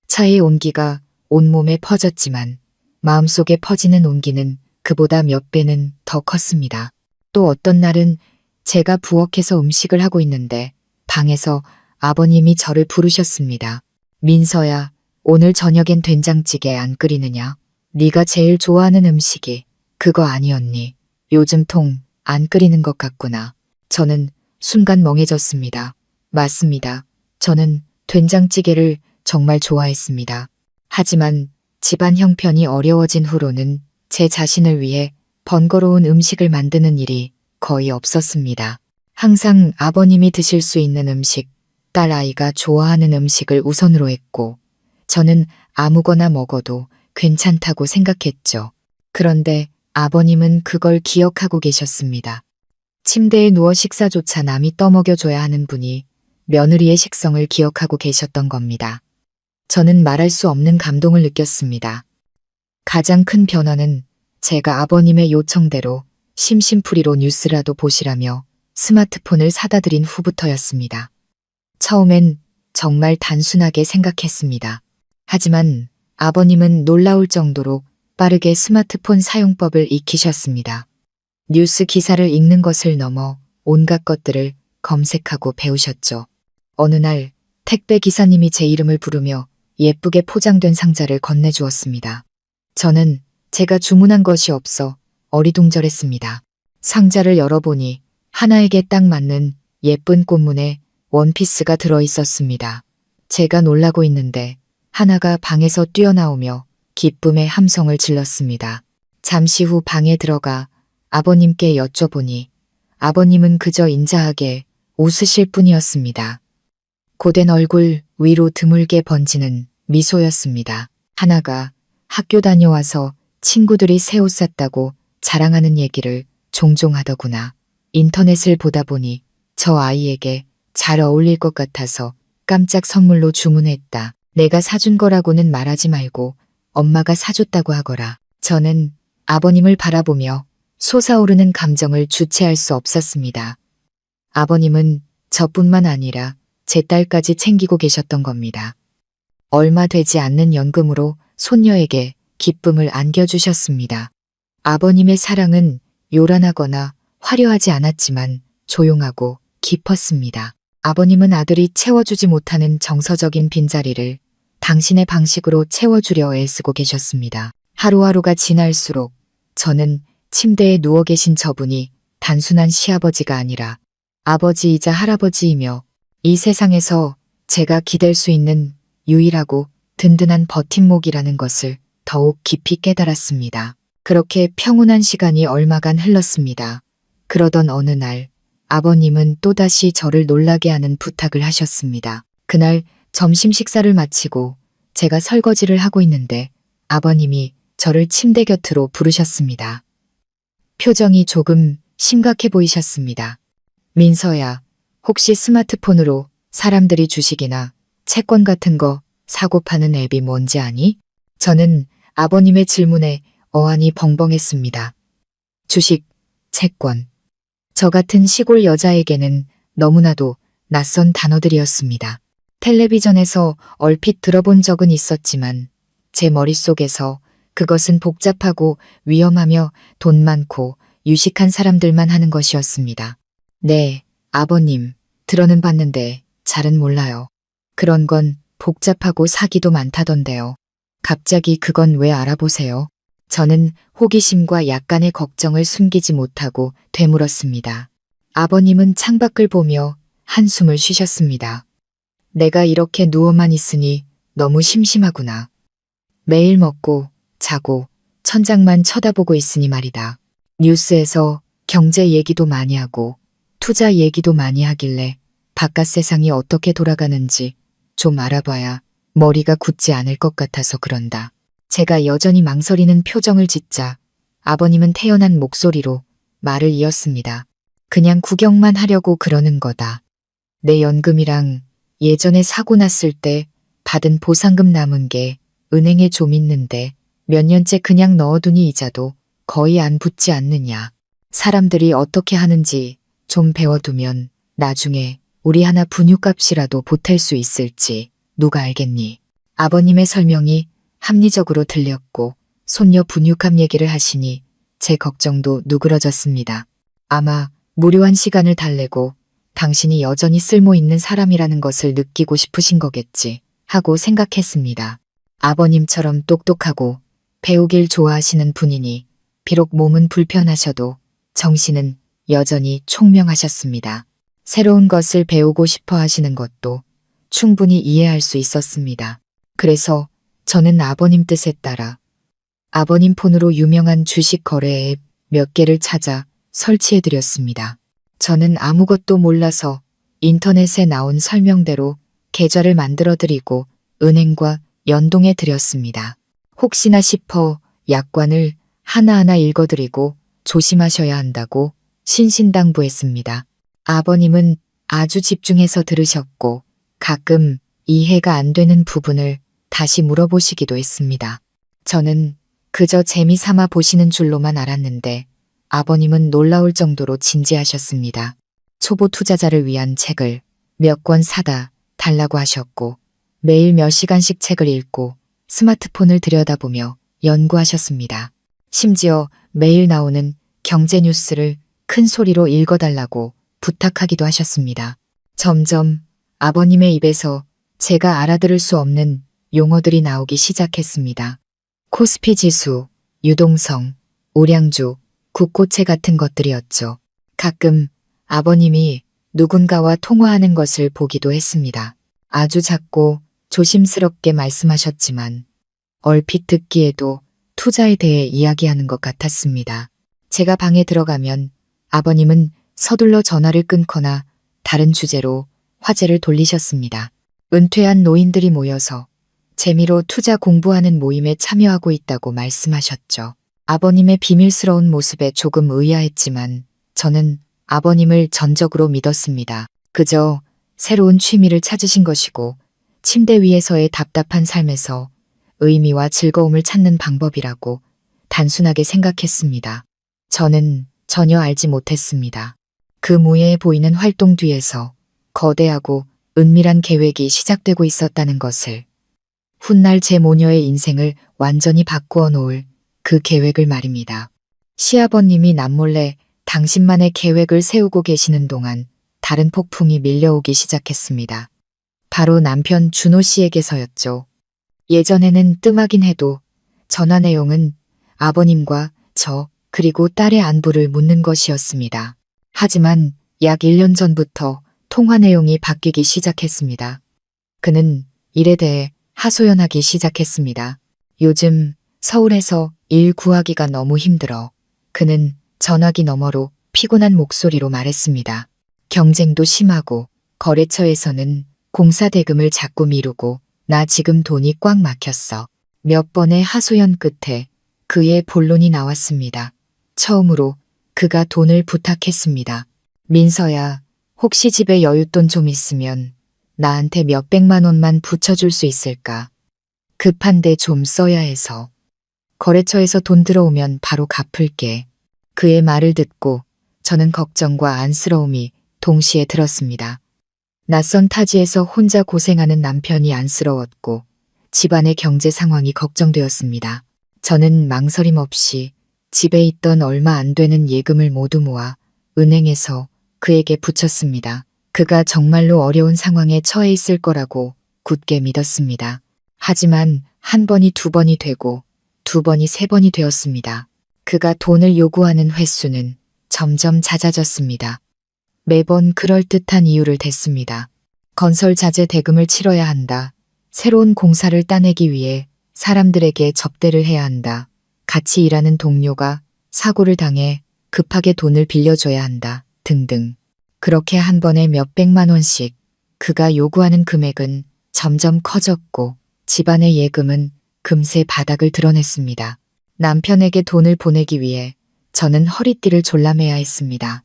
차의 온기가 온몸에 퍼졌지만 마음속에 퍼지는 온기는 그보다 몇 배는 더 컸습니다. 또 어떤 날은 제가 부엌에서 음식을 하고 있는데 방에서 아버님이 저를 부르셨습니다. 민서야, 오늘 저녁엔 된장찌개 안 끓이느냐? 네가 제일 좋아하는 음식이 그거 아니었니? 요즘 통 안 끓이는 것 같구나. 저는 순간 멍해졌습니다. 맞습니다. 저는 된장찌개를 정말 좋아했습니다. 하지만 집안 형편이 어려워진 후로는 제 자신을 위해 번거로운 음식을 만드는 일이 거의 없었습니다. 항상 아버님이 드실 수 있는 음식, 딸 아이가 좋아하는 음식을 우선으로 했고 저는 아무거나 먹어도 괜찮다고 생각했죠. 그런데 아버님은 그걸 기억하고 계셨습니다. 침대에 누워 식사조차 남이 떠먹여줘야 하는 분이 며느리의 식성을 기억하고 계셨던 겁니다. 저는 말할 수 없는 감동을 느꼈습니다. 가장 큰 변화는 제가 아버님의 요청대로 심심풀이로 뉴스라도 보시라며 스마트폰을 사다 드린 후부터였습니다. 처음엔 정말 단순하게 생각했습니다. 하지만 아버님은 놀라울 정도로 빠르게 스마트폰 사용법을 익히셨습니다. 뉴스 기사를 읽는 것을 넘어 온갖 것들을 검색하고 배우셨죠. 어느 날 택배 기사님이 제 이름을 부르며 예쁘게 포장된 상자를 건네주었습니다. 저는 제가 주문한 것이 없어 어리둥절했습니다. 상자를 열어보니 하나에게 딱 맞는 예쁜 꽃무늬 원피스가 들어있었습니다. 제가 놀라고 있는데 하나가 방에서 뛰어나오며 기쁨의 함성을 질렀습니다. 잠시 후 방에 들어가 아버님께 여쭤보니 아버님은 그저 인자하게 웃으실 뿐이었습니다. 고된 얼굴 위로 드물게 번지는 미소였습니다. 하나가 학교 다녀와서 친구들이 새 옷 샀다고 자랑하는 얘기를 종종 하더구나. 인터넷을 보다 보니 저 아이에게 잘 어울릴 것 같아서 깜짝 선물로 주문했다. 내가 사준 거라고는 말하지 말고 엄마가 사줬다고 하거라. 저는 아버님을 바라보며 솟아오르는 감정을 주체할 수 없었습니다. 아버님은 저뿐만 아니라 제 딸까지 챙기고 계셨던 겁니다. 얼마 되지 않는 연금으로 손녀에게 기쁨을 안겨주셨습니다. 아버님의 사랑은 요란하거나 화려하지 않았지만 조용하고 깊었습니다. 아버님은 아들이 채워주지 못하는 정서적인 빈자리를 당신의 방식으로 채워주려 애쓰고 계셨습니다. 하루하루가 지날수록 저는 침대에 누워 계신 저분이 단순한 시아버지가 아니라 아버지이자 할아버지이며 이 세상에서 제가 기댈 수 있는 유일하고 든든한 버팀목이라는 것을 더욱 깊이 깨달았습니다. 그렇게 평온한 시간이 얼마간 흘렀습니다. 그러던 어느 날 아버님은 또다시 저를 놀라게 하는 부탁을 하셨습니다. 그날 점심 식사를 마치고 제가 설거지를 하고 있는데 아버님이 저를 침대 곁으로 부르셨습니다. 표정이 조금 심각해 보이셨습니다. 민서야, 혹시 스마트폰으로 사람들이 주식이나 채권 같은 거 사고 파는 앱이 뭔지 아니? 저는 아버님의 질문에 어안이 벙벙했습니다. 주식, 채권. 저 같은 시골 여자에게는 너무나도 낯선 단어들이었습니다. 텔레비전에서 얼핏 들어본 적은 있었지만 제 머릿속에서 그것은 복잡하고 위험하며 돈 많고 유식한 사람들만 하는 것이었습니다. 네, 아버님, 들어는 봤는데 잘은 몰라요. 그런 건 복잡하고 사기도 많다던데요. 갑자기 그건 왜 알아보세요? 저는 호기심과 약간의 걱정을 숨기지 못하고 되물었습니다. 아버님은 창밖을 보며 한숨을 쉬셨습니다. 내가 이렇게 누워만 있으니 너무 심심하구나. 매일 먹고 자고 천장만 쳐다보고 있으니 말이다. 뉴스에서 경제 얘기도 많이 하고 투자 얘기도 많이 하길래 바깥 세상이 어떻게 돌아가는지 좀 알아봐야 머리가 굳지 않을 것 같아서 그런다. 제가 여전히 망설이는 표정을 짓자 아버님은 태연한 목소리로 말을 이었습니다. 그냥 구경만 하려고 그러는 거다. 내 연금이랑 예전에 사고 났을 때 받은 보상금 남은 게 은행에 좀 있는데 몇 년째 그냥 넣어두니 이자도 거의 안 붙지 않느냐. 사람들이 어떻게 하는지 좀 배워두면 나중에 우리 하나 분유값이라도 보탤 수 있을지 누가 알겠니. 아버님의 설명이 합리적으로 들렸고 손녀 분유값 얘기를 하시니 제 걱정도 누그러졌습니다. 아마 무료한 시간을 달래고 당신이 여전히 쓸모있는 사람이라는 것을 느끼고 싶으신 거겠지 하고 생각했습니다. 아버님처럼 똑똑하고 배우길 좋아하시는 분이니 비록 몸은 불편하셔도 정신은 여전히 총명하셨습니다. 새로운 것을 배우고 싶어 하시는 것도 충분히 이해할 수 있었습니다. 그래서 저는 아버님 뜻에 따라 아버님 폰으로 유명한 주식 거래 앱 몇 개를 찾아 설치해드렸습니다. 저는 아무것도 몰라서 인터넷에 나온 설명대로 계좌를 만들어드리고 은행과 연동해드렸습니다. 혹시나 싶어 약관을 하나하나 읽어드리고 조심하셔야 한다고 신신당부했습니다. 아버님은 아주 집중해서 들으셨고 가끔 이해가 안 되는 부분을 다시 물어보시기도 했습니다. 저는 그저 재미삼아 보시는 줄로만 알았는데 아버님은 놀라울 정도로 진지하셨습니다. 초보 투자자를 위한 책을 몇 권 사다 달라고 하셨고 매일 몇 시간씩 책을 읽고 스마트폰을 들여다보며 연구하셨습니다. 심지어 매일 나오는 경제 뉴스를 큰 소리로 읽어달라고 부탁하기도 하셨습니다. 점점 아버님의 입에서 제가 알아들을 수 없는 용어들이 나오기 시작했습니다. 코스피 지수, 유동성, 우량주, 국고채 같은 것들이었죠. 가끔 아버님이 누군가와 통화하는 것을 보기도 했습니다. 아주 작고 조심스럽게 말씀하셨지만 얼핏 듣기에도 투자에 대해 이야기하는 것 같았습니다. 제가 방에 들어가면 아버님은 서둘러 전화를 끊거나 다른 주제로 화제를 돌리셨습니다. 은퇴한 노인들이 모여서 재미로 투자 공부하는 모임에 참여하고 있다고 말씀하셨죠. 아버님의 비밀스러운 모습에 조금 의아했지만 저는 아버님을 전적으로 믿었습니다. 그저 새로운 취미를 찾으신 것이고 침대 위에서의 답답한 삶에서 의미와 즐거움을 찾는 방법이라고 단순하게 생각했습니다. 저는 전혀 알지 못했습니다. 그 무해해 보이는 활동 뒤에서 거대하고 은밀한 계획이 시작되고 있었다는 것을. 훗날 제 모녀의 인생을 완전히 바꾸어 놓을 그 계획을 말입니다. 시아버님이 남몰래 당신만의 계획을 세우고 계시는 동안 다른 폭풍이 밀려오기 시작했습니다. 바로 남편 준호 씨에게서였죠. 예전에는 뜸하긴 해도 전화 내용은 아버님과 저 그리고 딸의 안부를 묻는 것이었습니다. 하지만 약 1년 전부터 통화 내용이 바뀌기 시작했습니다. 그는 일에 대해 하소연하기 시작했습니다. 요즘 서울에서 일 구하기가 너무 힘들어. 그는 전화기 너머로 피곤한 목소리로 말했습니다. 경쟁도 심하고 거래처에서는 공사 대금을 자꾸 미루고 나 지금 돈이 꽉 막혔어. 몇 번의 하소연 끝에 그의 본론이 나왔습니다. 처음으로 그가 돈을 부탁했습니다. 민서야, 혹시 집에 여윳돈 좀 있으면 나한테 몇백만 원만 붙여줄 수 있을까? 급한데 좀 써야 해서. 거래처에서 돈 들어오면 바로 갚을게. 그의 말을 듣고 저는 걱정과 안쓰러움이 동시에 들었습니다. 낯선 타지에서 혼자 고생하는 남편이 안쓰러웠고 집안의 경제 상황이 걱정되었습니다. 저는 망설임 없이 집에 있던 얼마 안 되는 예금을 모두 모아 은행에서 그에게 붙였습니다. 그가 정말로 어려운 상황에 처해 있을 거라고 굳게 믿었습니다. 하지만 한 번이 두 번이 되고 두 번이 세 번이 되었습니다. 그가 돈을 요구하는 횟수는 점점 잦아졌습니다. 매번 그럴듯한 이유를 댔습니다. 건설 자재 대금을 치러야 한다. 새로운 공사를 따내기 위해 사람들에게 접대를 해야 한다. 같이 일하는 동료가 사고를 당해 급하게 돈을 빌려줘야 한다. 등등. 그렇게 한 번에 몇백만 원씩 그가 요구하는 금액은 점점 커졌고 집안의 예금은 금세 바닥을 드러냈습니다. 남편에게 돈을 보내기 위해 저는 허리띠를 졸라매야 했습니다.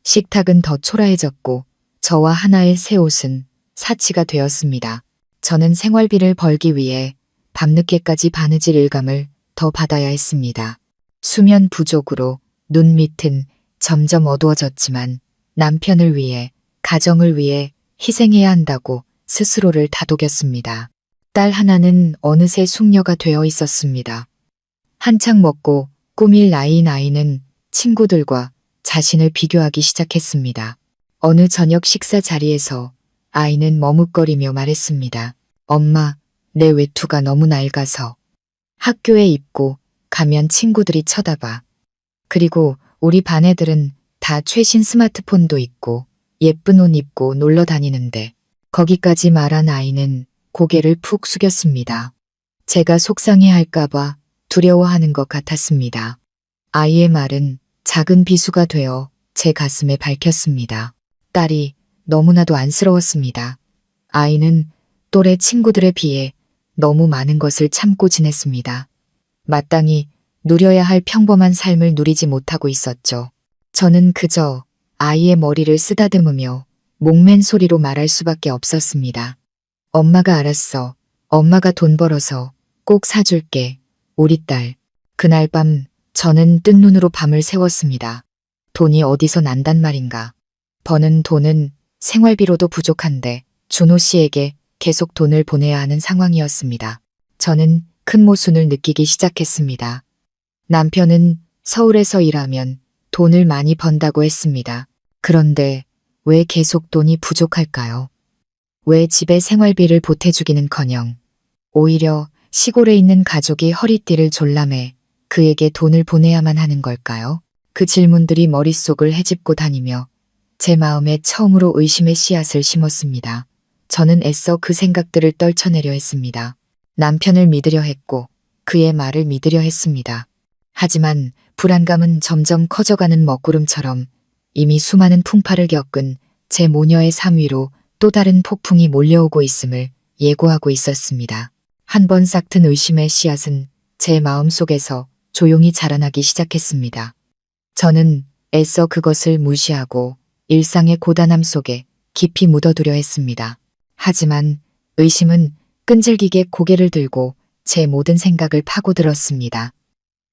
식탁은 더 초라해졌고 저와 하나의 새 옷은 사치가 되었습니다. 저는 생활비를 벌기 위해 밤늦게까지 바느질 일감을 더 받아야 했습니다. 수면 부족으로 눈 밑은 점점 어두워졌지만 남편을 위해, 가정을 위해 희생해야 한다고 스스로를 다독였습니다. 딸 하나는 어느새 숙녀가 되어 있었습니다. 한창 먹고 꾸밀 나이인 아이는 친구들과 자신을 비교하기 시작했습니다. 어느 저녁 식사 자리에서 아이는 머뭇거리며 말했습니다. 엄마, 내 외투가 너무 낡아서. 학교에 입고 가면 친구들이 쳐다봐. 그리고 우리 반 애들은 다 최신 스마트폰도 있고 예쁜 옷 입고 놀러 다니는데. 거기까지 말한 아이는 고개를 푹 숙였습니다. 제가 속상해할까봐 두려워하는 것 같았습니다. 아이의 말은 작은 비수가 되어 제 가슴에 밝혔습니다. 딸이 너무나도 안쓰러웠습니다. 아이는 또래 친구들에 비해 너무 많은 것을 참고 지냈습니다. 마땅히 누려야 할 평범한 삶을 누리지 못하고 있었죠. 저는 그저 아이의 머리를 쓰다듬으며 목맨 소리로 말할 수밖에 없었습니다. 엄마가 알았어. 엄마가 돈 벌어서 꼭 사줄게. 우리 딸. 그날 밤 저는 뜬 눈으로 밤을 새웠습니다. 돈이 어디서 난단 말인가. 버는 돈은 생활비로도 부족한데 준호 씨에게 계속 돈을 보내야 하는 상황이었습니다. 저는 큰 모순을 느끼기 시작했습니다. 남편은 서울에서 일하면 돈을 많이 번다고 했습니다. 그런데 왜 계속 돈이 부족할까요? 왜 집에 생활비를 보태주기는커녕 오히려 시골에 있는 가족이 허리띠를 졸라매 그에게 돈을 보내야만 하는 걸까요? 그 질문들이 머릿속을 헤집고 다니며 제 마음에 처음으로 의심의 씨앗을 심었습니다. 저는 애써 그 생각들을 떨쳐내려 했습니다. 남편을 믿으려 했고 그의 말을 믿으려 했습니다. 하지만 불안감은 점점 커져가는 먹구름처럼 이미 수많은 풍파를 겪은 제 모녀의 삶 위로 또 다른 폭풍이 몰려오고 있음을 예고하고 있었습니다. 한 번 싹튼 의심의 씨앗은 제 마음속에서 조용히 자라나기 시작했습니다. 저는 애써 그것을 무시하고 일상의 고단함 속에 깊이 묻어두려 했습니다. 하지만 의심은 끈질기게 고개를 들고 제 모든 생각을 파고들었습니다.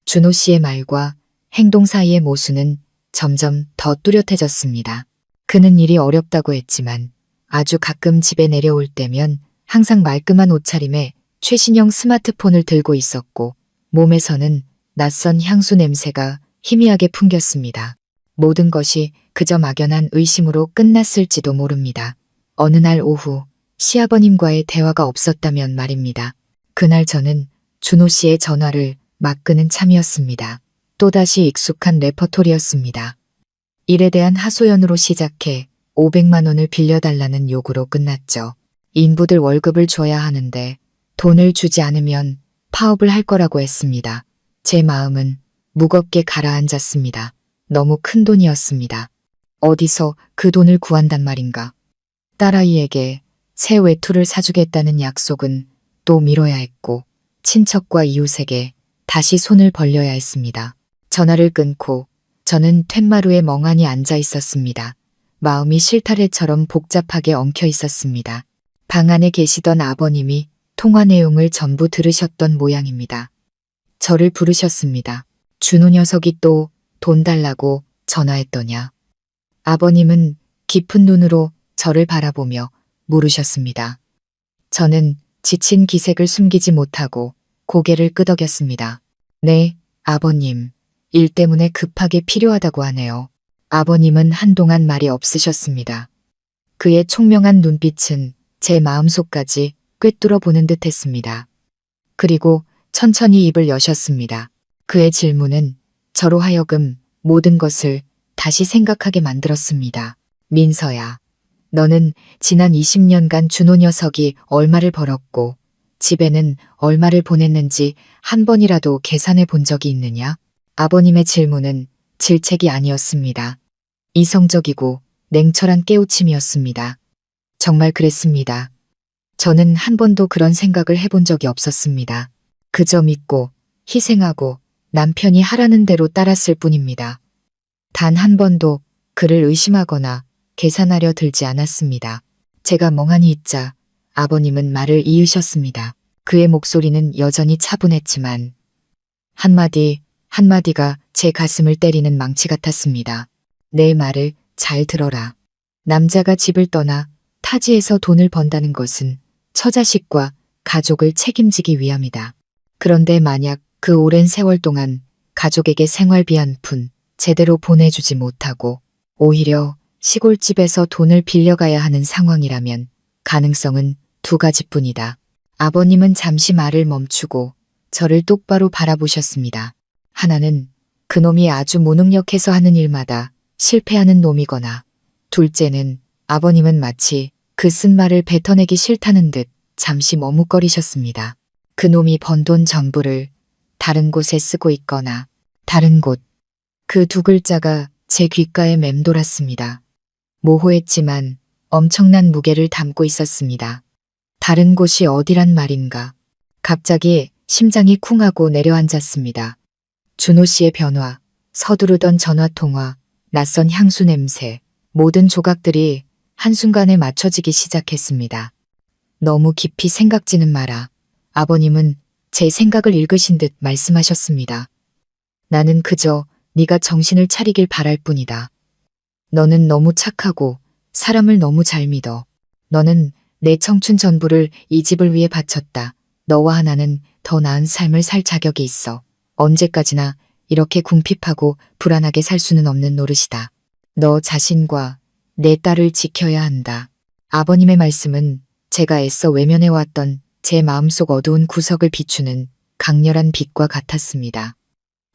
준호 씨의 말과 행동 사이의 모순은 점점 더 뚜렷해졌습니다. 그는 일이 어렵다고 했지만 아주 가끔 집에 내려올 때면 항상 말끔한 옷차림에 최신형 스마트폰을 들고 있었고 몸에서는 낯선 향수 냄새가 희미하게 풍겼습니다. 모든 것이 그저 막연한 의심으로 끝났을지도 모릅니다. 어느 날 오후 시아버님과의 대화가 없었다면 말입니다. 그날 저는 준호 씨의 전화를 막 끄는 참이었습니다. 또다시 익숙한 레퍼토리였습니다. 일에 대한 하소연으로 시작해 500만 원을 빌려달라는 요구로 끝났죠. 인부들 월급을 줘야 하는데 돈을 주지 않으면 파업을 할 거라고 했습니다. 제 마음은 무겁게 가라앉았습니다. 너무 큰 돈이었습니다. 어디서 그 돈을 구한단 말인가. 딸아이에게 새 외투를 사주겠다는 약속은 또 미뤄야 했고 친척과 이웃에게 다시 손을 벌려야 했습니다. 전화를 끊고 저는 툇마루에 멍하니 앉아 있었습니다. 마음이 실타래처럼 복잡하게 엉켜 있었습니다. 방 안에 계시던 아버님이 통화 내용을 전부 들으셨던 모양입니다. 저를 부르셨습니다. 준호 녀석이 또 돈 달라고 전화했더냐. 아버님은 깊은 눈으로 저를 바라보며 물으셨습니다. 저는 지친 기색을 숨기지 못하고 고개를 끄덕였습니다. 네, 아버님. 일 때문에 급하게 필요하다고 하네요. 아버님은 한동안 말이 없으셨습니다. 그의 총명한 눈빛은 제 마음속까지 꿰뚫어 보는 듯 했습니다. 그리고 천천히 입을 여셨습니다. 그의 질문은 저로 하여금 모든 것을 다시 생각하게 만들었습니다. 민서야, 너는 지난 20년간 준호 녀석이 얼마를 벌었고 집에는 얼마를 보냈는지 한 번이라도 계산해 본 적이 있느냐? 아버님의 질문은 질책이 아니었습니다. 이성적이고 냉철한 깨우침이었습니다. 정말 그랬습니다. 저는 한 번도 그런 생각을 해본 적이 없었습니다. 그저 믿고 희생하고 남편이 하라는 대로 따랐을 뿐입니다. 단 한 번도 그를 의심하거나 계산하려 들지 않았습니다. 제가 멍하니 있자 아버님은 말을 이으셨습니다. 그의 목소리는 여전히 차분했지만 한마디 한마디가 제 가슴을 때리는 망치 같았습니다. 내 말을 잘 들어라. 남자가 집을 떠나 타지에서 돈을 번다는 것은 처자식과 가족을 책임지기 위함이다. 그런데 만약 그 오랜 세월 동안 가족에게 생활비 한 푼 제대로 보내주지 못하고 오히려 시골집에서 돈을 빌려가야 하는 상황이라면 가능성은 두 가지뿐이다. 아버님은 잠시 말을 멈추고 저를 똑바로 바라보셨습니다. 하나는 그놈이 아주 무능력해서 하는 일마다 실패하는 놈이거나 둘째는 아버님은 마치 그 쓴 말을 뱉어내기 싫다는 듯 잠시 머뭇거리셨습니다. 그놈이 번 돈 전부를 다른 곳에 쓰고 있거나 다른 곳. 그 두 글자가 제 귓가에 맴돌았습니다. 모호했지만 엄청난 무게를 담고 있었습니다. 다른 곳이 어디란 말인가. 갑자기 심장이 쿵하고 내려앉았습니다. 준호 씨의 변화, 서두르던 전화통화, 낯선 향수 냄새, 모든 조각들이 한순간에 맞춰지기 시작했습니다. 너무 깊이 생각지는 마라. 아버님은 제 생각을 읽으신 듯 말씀하셨습니다. 나는 그저 네가 정신을 차리길 바랄 뿐이다. 너는 너무 착하고 사람을 너무 잘 믿어. 너는 내 청춘 전부를 이 집을 위해 바쳤다. 너와 하나는 더 나은 삶을 살 자격이 있어. 언제까지나 이렇게 궁핍하고 불안하게 살 수는 없는 노릇이다. 너 자신과 내 딸을 지켜야 한다. 아버님의 말씀은 제가 애써 외면해왔던 제 마음속 어두운 구석을 비추는 강렬한 빛과 같았습니다.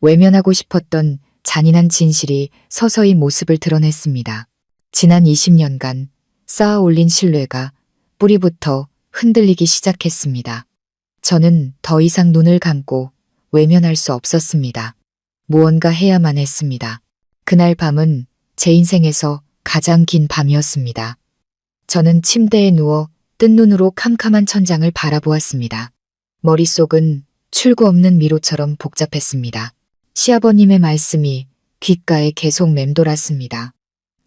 외면하고 싶었던 잔인한 진실이 서서히 모습을 드러냈습니다. 지난 20년간 쌓아 올린 신뢰가 뿌리부터 흔들리기 시작했습니다. 저는 더 이상 눈을 감고 외면할 수 없었습니다. 무언가 해야만 했습니다. 그날 밤은 제 인생에서 가장 긴 밤이었습니다. 저는 침대에 누워 뜬 눈으로 캄캄한 천장을 바라보았습니다. 머릿속은 출구 없는 미로처럼 복잡했습니다. 시아버님의 말씀이 귓가에 계속 맴돌았습니다.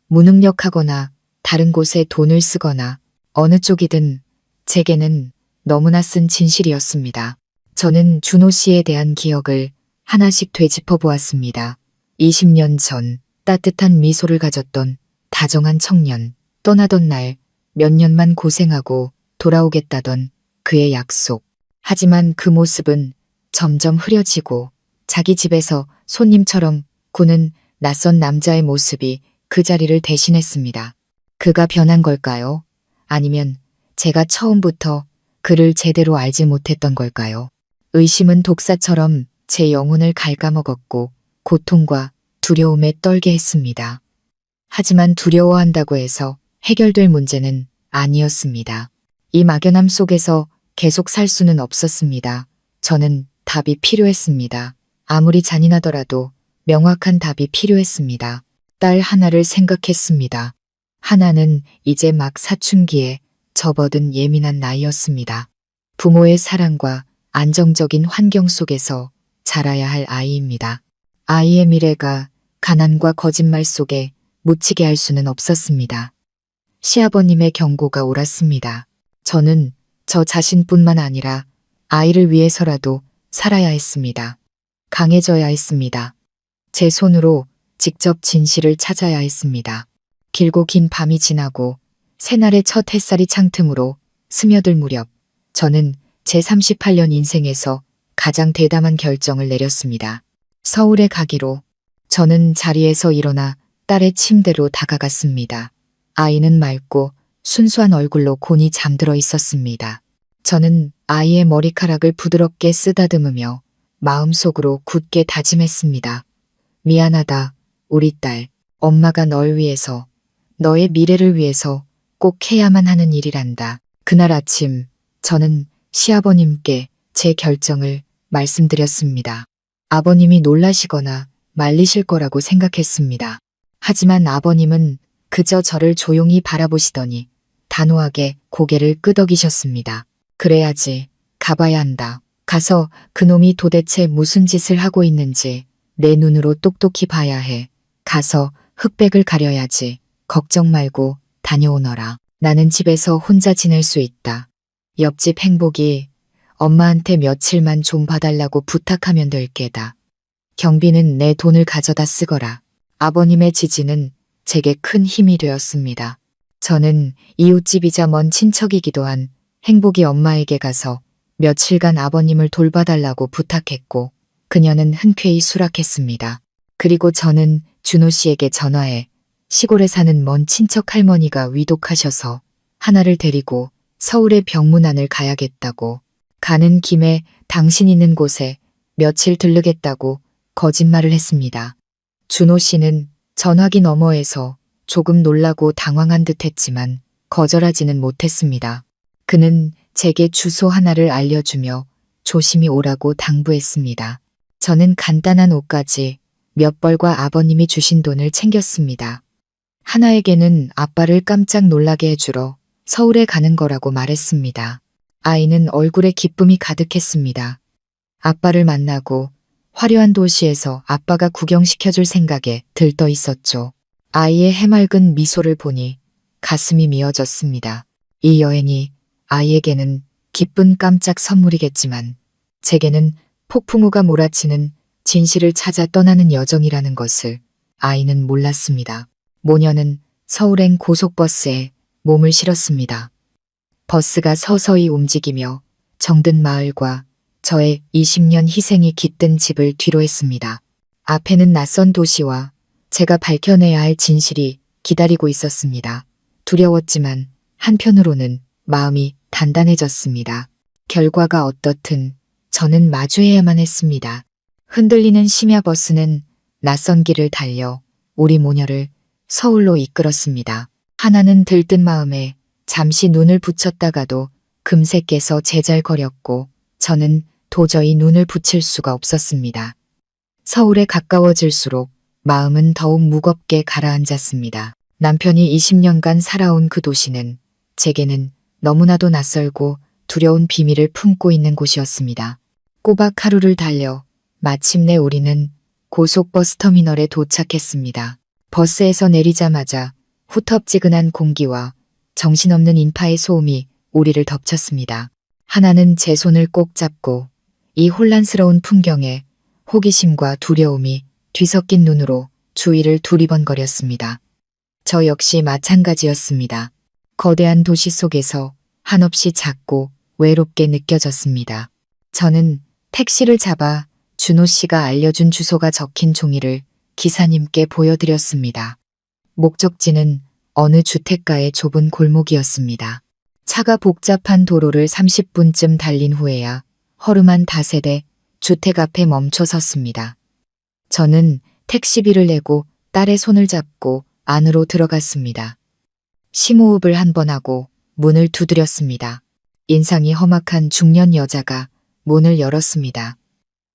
무능력하거나 다른 곳에 돈을 쓰거나 어느 쪽이든 제게는 너무나 쓴 진실이었습니다. 저는 준호 씨에 대한 기억을 하나씩 되짚어 보았습니다. 20년 전 따뜻한 미소를 가졌던 다정한 청년, 떠나던 날 몇 년만 고생하고 돌아오겠다던 그의 약속. 하지만 그 모습은 점점 흐려지고 자기 집에서 손님처럼 구는 낯선 남자의 모습이 그 자리를 대신했습니다. 그가 변한 걸까요? 아니면 제가 처음부터 그를 제대로 알지 못했던 걸까요? 의심은 독사처럼 제 영혼을 갉아먹었고 고통과 두려움에 떨게 했습니다. 하지만 두려워한다고 해서 해결될 문제는 아니었습니다. 이 막연함 속에서 계속 살 수는 없었습니다. 저는 답이 필요했습니다. 아무리 잔인하더라도 명확한 답이 필요했습니다. 딸 하나를 생각했습니다. 하나는 이제 막 사춘기에 접어든 예민한 나이였습니다. 부모의 사랑과 안정적인 환경 속에서 자라야 할 아이입니다. 아이의 미래가 가난과 거짓말 속에 묻히게 할 수는 없었습니다. 시아버님의 경고가 옳았습니다. 저는 저 자신뿐만 아니라 아이를 위해서라도 살아야 했습니다. 강해져야 했습니다. 제 손으로 직접 진실을 찾아야 했습니다. 길고 긴 밤이 지나고 새날의 첫 햇살이 창틈으로 스며들 무렵 저는 제 38년 인생에서 가장 대담한 결정을 내렸습니다. 서울에 가기로. 저는 자리에서 일어나 딸의 침대로 다가갔습니다. 아이는 맑고 순수한 얼굴로 곤히 잠들어 있었습니다. 저는 아이의 머리카락을 부드럽게 쓰다듬으며 마음속으로 굳게 다짐했습니다. 미안하다, 우리 딸. 엄마가 널 위해서, 너의 미래를 위해서 꼭 해야만 하는 일이란다. 그날 아침 저는 시아버님께 제 결정을 말씀드렸습니다. 아버님이 놀라시거나 말리실 거라고 생각했습니다. 하지만 아버님은 그저 저를 조용히 바라보시더니 단호하게 고개를 끄덕이셨습니다. 그래야지. 가봐야 한다. 가서 그놈이 도대체 무슨 짓을 하고 있는지 내 눈으로 똑똑히 봐야 해. 가서 흑백을 가려야지. 걱정 말고 다녀오너라. 나는 집에서 혼자 지낼 수 있다. 옆집 행복이 엄마한테 며칠만 좀 봐달라고 부탁하면 될 게다. 경비는 내 돈을 가져다 쓰거라. 아버님의 지지는 제게 큰 힘이 되었습니다. 저는 이웃집이자 먼 친척이기도 한 행복이 엄마에게 가서 며칠간 아버님을 돌봐달라고 부탁했고 그녀는 흔쾌히 수락했습니다. 그리고 저는 준호 씨에게 전화해 시골에 사는 먼 친척 할머니가 위독하셔서 하나를 데리고 서울의 병문안을 가야겠다고, 가는 김에 당신 있는 곳에 며칠 들르겠다고 거짓말을 했습니다. 준호 씨는 전화기 너머에서 조금 놀라고 당황한 듯 했지만 거절하지는 못했습니다. 그는 제게 주소 하나를 알려주며 조심히 오라고 당부했습니다. 저는 간단한 옷까지 몇 벌과 아버님이 주신 돈을 챙겼습니다. 하나에게는 아빠를 깜짝 놀라게 해주러 서울에 가는 거라고 말했습니다. 아이는 얼굴에 기쁨이 가득했습니다. 아빠를 만나고 화려한 도시에서 아빠가 구경시켜줄 생각에 들떠 있었죠. 아이의 해맑은 미소를 보니 가슴이 미어졌습니다. 이 여행이 아이에게는 기쁜 깜짝 선물이겠지만 제게는 폭풍우가 몰아치는 진실을 찾아 떠나는 여정이라는 것을 아이는 몰랐습니다. 모녀는 서울행 고속버스에 몸을 실었습니다. 버스가 서서히 움직이며 정든 마을과 저의 20년 희생이 깃든 집을 뒤로 했습니다. 앞에는 낯선 도시와 제가 밝혀내야 할 진실이 기다리고 있었습니다. 두려웠지만 한편으로는 마음이 단단해졌습니다. 결과가 어떻든 저는 마주해야만 했습니다. 흔들리는 심야버스는 낯선 길을 달려 우리 모녀를 서울로 이끌었습니다. 하나는 들뜬 마음에 잠시 눈을 붙였다가도 금세 깨서 제잘거렸고 저는 도저히 눈을 붙일 수가 없었습니다. 서울에 가까워질수록 마음은 더욱 무겁게 가라앉았습니다. 남편이 20년간 살아온 그 도시는 제게는 너무나도 낯설고 두려운 비밀을 품고 있는 곳이었습니다. 꼬박 하루를 달려 마침내 우리는 고속버스 터미널에 도착했습니다. 버스에서 내리자마자 후텁지근한 공기와 정신없는 인파의 소음이 우리를 덮쳤습니다. 하나는 제 손을 꼭 잡고 이 혼란스러운 풍경에 호기심과 두려움이 뒤섞인 눈으로 주위를 두리번거렸습니다. 저 역시 마찬가지였습니다. 거대한 도시 속에서 한없이 작고 외롭게 느껴졌습니다. 저는 택시를 잡아 준호 씨가 알려준 주소가 적힌 종이를 기사님께 보여드렸습니다. 목적지는 어느 주택가의 좁은 골목이었습니다. 차가 복잡한 도로를 30분쯤 달린 후에야 허름한 다세대 주택 앞에 멈춰 섰습니다. 저는 택시비를 내고 딸의 손을 잡고 안으로 들어갔습니다. 심호흡을 한 번 하고 문을 두드렸습니다. 인상이 험악한 중년 여자가 문을 열었습니다.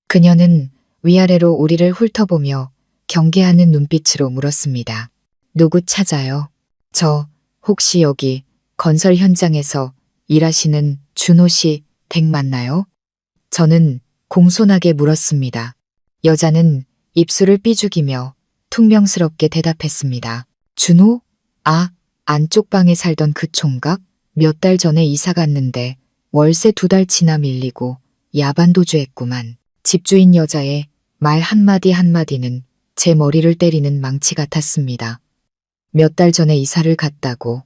그녀는 위아래로 우리를 훑어보며 경계하는 눈빛으로 물었습니다. 누구 찾아요? 저 혹시 여기 건설 현장에서 일하시는 준호 씨 댁 맞나요? 저는 공손하게 물었습니다. 여자는 입술을 삐죽이며 퉁명스럽게 대답했습니다. 준호? 아, 안쪽 방에 살던 그 총각? 몇 달 전에 이사 갔는데 월세 2달치나 밀리고 야반도주했구만. 집주인 여자의 말 한마디 한마디는 제 머리를 때리는 망치 같았습니다. 몇 달 전에 이사를 갔다고,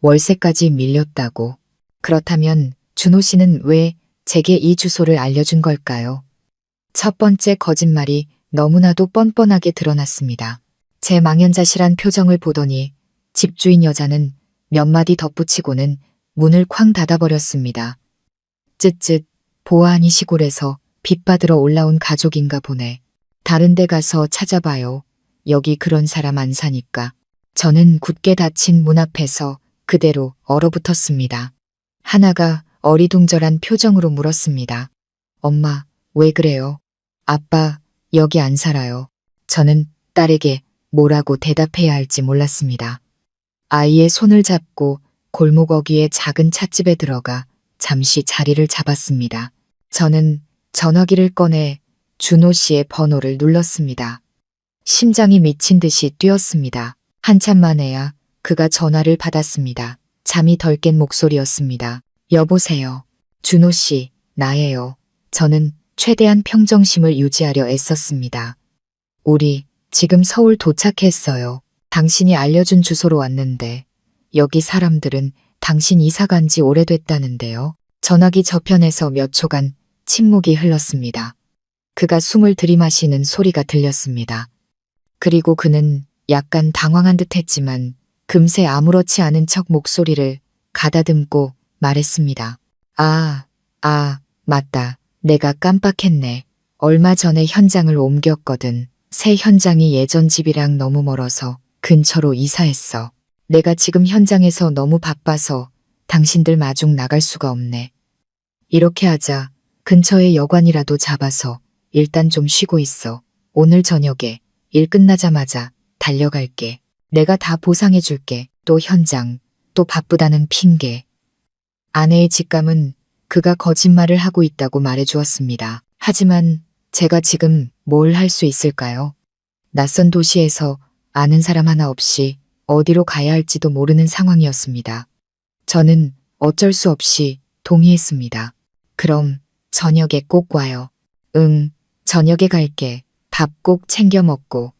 월세까지 밀렸다고. 그렇다면 준호 씨는 왜 제게 이 주소를 알려준 걸까요? 첫 번째 거짓말이 너무나도 뻔뻔하게 드러났습니다. 제 망연자실한 표정을 보더니 집주인 여자는 몇 마디 덧붙이고는 문을 쾅 닫아버렸습니다. 쯧쯧, 보아하니 시골에서 빚 받으러 올라온 가족인가 보네. 다른 데 가서 찾아봐요. 여기 그런 사람 안 사니까. 저는 굳게 닫힌 문 앞에서 그대로 얼어붙었습니다. 하나가 어리둥절한 표정으로 물었습니다. 엄마, 왜 그래요? 아빠, 여기 안 살아요. 저는 딸에게 뭐라고 대답해야 할지 몰랐습니다. 아이의 손을 잡고 골목 어귀의 작은 찻집에 들어가 잠시 자리를 잡았습니다. 저는 전화기를 꺼내 준호 씨의 번호를 눌렀습니다. 심장이 미친 듯이 뛰었습니다. 한참 만에야 그가 전화를 받았습니다. 잠이 덜 깬 목소리였습니다. 여보세요. 준호 씨, 나예요. 저는 최대한 평정심을 유지하려 애썼습니다. 우리 지금 서울 도착했어요. 당신이 알려준 주소로 왔는데 여기 사람들은 당신 이사 간 지 오래됐다는데요. 전화기 저편에서 몇 초간 침묵이 흘렀습니다. 그가 숨을 들이마시는 소리가 들렸습니다. 그리고 그는 약간 당황한 듯 했지만 금세 아무렇지 않은 척 목소리를 가다듬고 말했습니다. 맞다. 내가 깜빡했네. 얼마 전에 현장을 옮겼거든. 새 현장이 예전 집이랑 너무 멀어서 근처로 이사했어. 내가 지금 현장에서 너무 바빠서 당신들 마중 나갈 수가 없네. 이렇게 하자. 근처에 여관이라도 잡아서 일단 좀 쉬고 있어. 오늘 저녁에 일 끝나자마자 달려갈게. 내가 다 보상해줄게. 또 현장, 또 바쁘다는 핑계. 아내의 직감은 그가 거짓말을 하고 있다고 말해주었습니다. 하지만 제가 지금 뭘 할 수 있을까요? 낯선 도시에서 아는 사람 하나 없이 어디로 가야 할지도 모르는 상황이었습니다. 저는 어쩔 수 없이 동의했습니다. 그럼 저녁에 꼭 와요. 응, 저녁에 갈게. 밥 꼭 챙겨 먹고.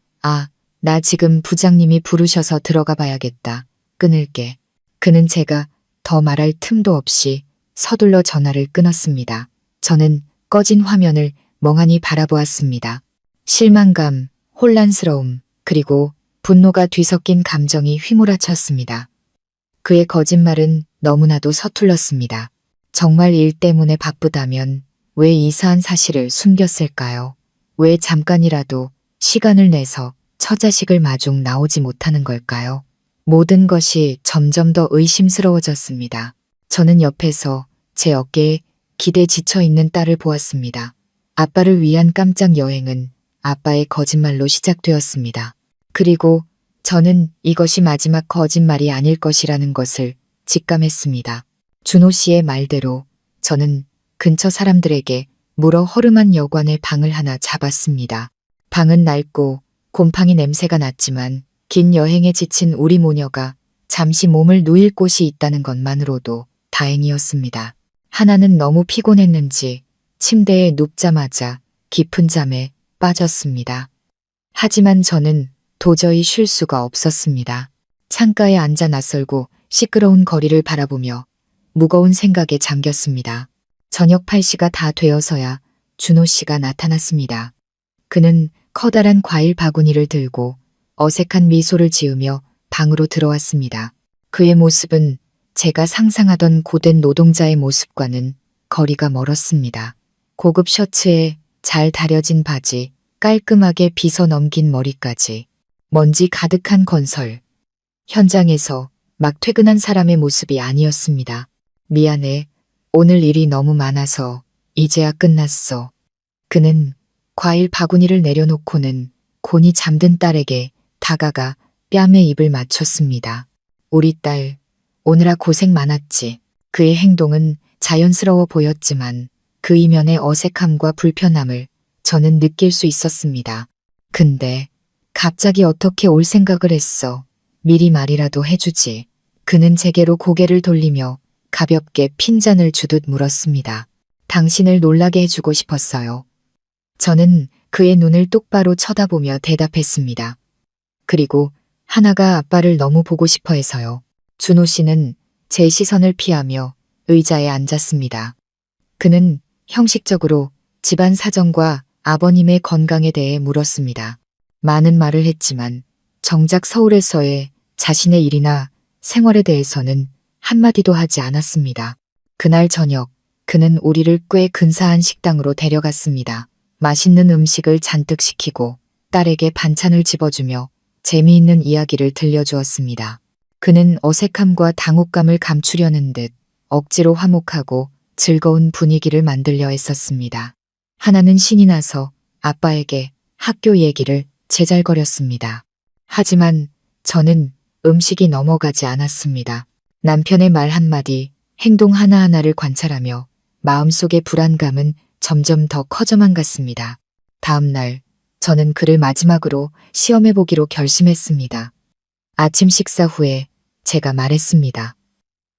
나 지금 부장님이 부르셔서 들어가 봐야겠다. 끊을게. 그는 제가 더 말할 틈도 없이 서둘러 전화를 끊었습니다. 저는 꺼진 화면을 멍하니 바라보았습니다. 실망감, 혼란스러움, 그리고 분노가 뒤섞인 감정이 휘몰아쳤습니다. 그의 거짓말은 너무나도 서툴렀습니다. 정말 일 때문에 바쁘다면 왜 이사한 사실을 숨겼을까요? 왜 잠깐이라도 시간을 내서 처자식을 마중 나오지 못하는 걸까요? 모든 것이 점점 더 의심스러워졌습니다. 저는 옆에서 제 어깨에 기대 지쳐있는 딸을 보았습니다. 아빠를 위한 깜짝 여행은 아빠의 거짓말로 시작되었습니다. 그리고 저는 이것이 마지막 거짓말이 아닐 것이라는 것을 직감했습니다. 준호 씨의 말대로 저는 근처 사람들에게 물어 허름한 여관의 방을 하나 잡았습니다. 방은 낡고 곰팡이 냄새가 났지만 긴 여행에 지친 우리 모녀가 잠시 몸을 누일 곳이 있다는 것만으로도 다행이었습니다. 하나는 너무 피곤했는지 침대에 눕자마자 깊은 잠에 빠졌습니다. 하지만 저는 도저히 쉴 수가 없었습니다. 창가에 앉아 낯설고 시끄러운 거리를 바라보며 무거운 생각에 잠겼습니다. 저녁 8시가 다 되어서야 준호 씨가 나타났습니다. 그는 커다란 과일 바구니를 들고 어색한 미소를 지으며 방으로 들어왔습니다. 그의 모습은 제가 상상하던 고된 노동자의 모습과는 거리가 멀었습니다. 고급 셔츠에 잘 다려진 바지, 깔끔하게 빗어 넘긴 머리까지, 먼지 가득한 건설. 현장에서 막 퇴근한 사람의 모습이 아니었습니다. 미안해. 오늘 일이 너무 많아서 이제야 끝났어. 그는 과일 바구니를 내려놓고는 곤히 잠든 딸에게 다가가 뺨에 입을 맞췄습니다. 우리 딸, 오느라 고생 많았지. 그의 행동은 자연스러워 보였지만 그 이면의 어색함과 불편함을 저는 느낄 수 있었습니다. 근데 갑자기 어떻게 올 생각을 했어. 미리 말이라도 해주지. 그는 제게로 고개를 돌리며 가볍게 핀잔을 주듯 물었습니다. 당신을 놀라게 해주고 싶었어요. 저는 그의 눈을 똑바로 쳐다보며 대답했습니다. 그리고 하나가 아빠를 너무 보고 싶어 해서요. 준호 씨는 제 시선을 피하며 의자에 앉았습니다. 그는 형식적으로 집안 사정과 아버님의 건강에 대해 물었습니다. 많은 말을 했지만 정작 서울에서의 자신의 일이나 생활에 대해서는 한마디도 하지 않았습니다. 그날 저녁 그는 우리를 꽤 근사한 식당으로 데려갔습니다. 맛있는 음식을 잔뜩 시키고 딸에게 반찬을 집어주며 재미있는 이야기를 들려주었습니다. 그는 어색함과 당혹감을 감추려는 듯 억지로 화목하고 즐거운 분위기를 만들려 했었습니다. 하나는 신이 나서 아빠에게 학교 얘기를 제잘거렸습니다. 하지만 저는 음식이 넘어가지 않았습니다. 남편의 말 한마디, 행동 하나하나를 관찰하며 마음속의 불안감은 점점 더 커져만 갔습니다. 다음 날 저는 그를 마지막으로 시험해보기로 결심했습니다. 아침 식사 후에 제가 말했습니다.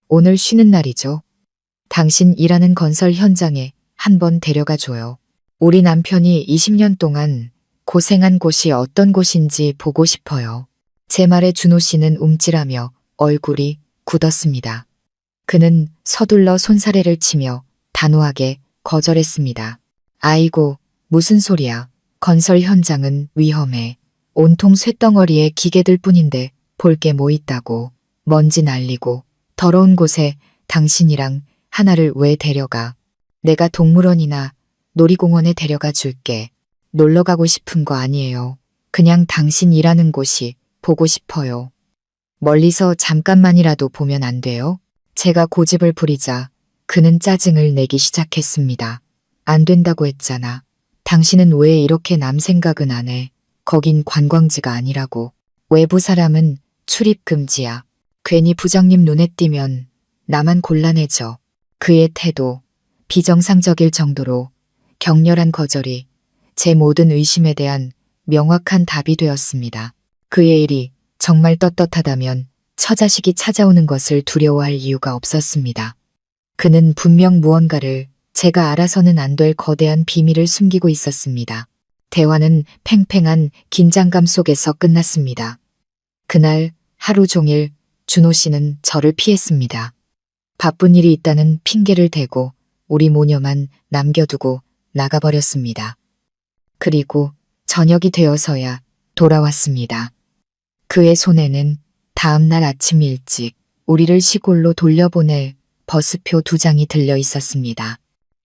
오늘 쉬는 날이죠. 당신 일하는 건설 현장에 한번 데려가 줘요. 우리 남편이 20년 동안 고생한 곳이 어떤 곳인지 보고 싶어요. 제 말에 준호 씨는 움찔하며 얼굴이 굳었습니다. 그는 서둘러 손사래를 치며 단호하게 거절했습니다. 아이고, 무슨 소리야. 건설 현장은 위험해. 온통 쇳덩어리의 기계들 뿐인데 볼 게 뭐 있다고. 먼지 날리고 더러운 곳에 당신이랑 하나를 왜 데려가. 내가 동물원이나 놀이공원에 데려가 줄게. 놀러 가고 싶은 거 아니에요. 그냥 당신 일하는 곳이 보고 싶어요. 멀리서 잠깐만이라도 보면 안 돼요? 제가 고집을 부리자 그는 짜증을 내기 시작했습니다. 안 된다고 했잖아. 당신은 왜 이렇게 남 생각은 안 해. 거긴 관광지가 아니라고. 외부 사람은 출입 금지야. 괜히 부장님 눈에 띄면 나만 곤란해져. 그의 태도, 비정상적일 정도로 격렬한 거절이 제 모든 의심에 대한 명확한 답이 되었습니다. 그의 일이 정말 떳떳하다면 처자식이 찾아오는 것을 두려워할 이유가 없었습니다. 그는 분명 무언가를 제가 알아서는 안 될 거대한 비밀을 숨기고 있었습니다. 대화는 팽팽한 긴장감 속에서 끝났습니다. 그날 하루 종일 준호 씨는 저를 피했습니다. 바쁜 일이 있다는 핑계를 대고 우리 모녀만 남겨두고 나가버렸습니다. 그리고 저녁이 되어서야 돌아왔습니다. 그의 손에는 다음 날 아침 일찍 우리를 시골로 돌려보낼 버스표 2장이 들려 있었습니다.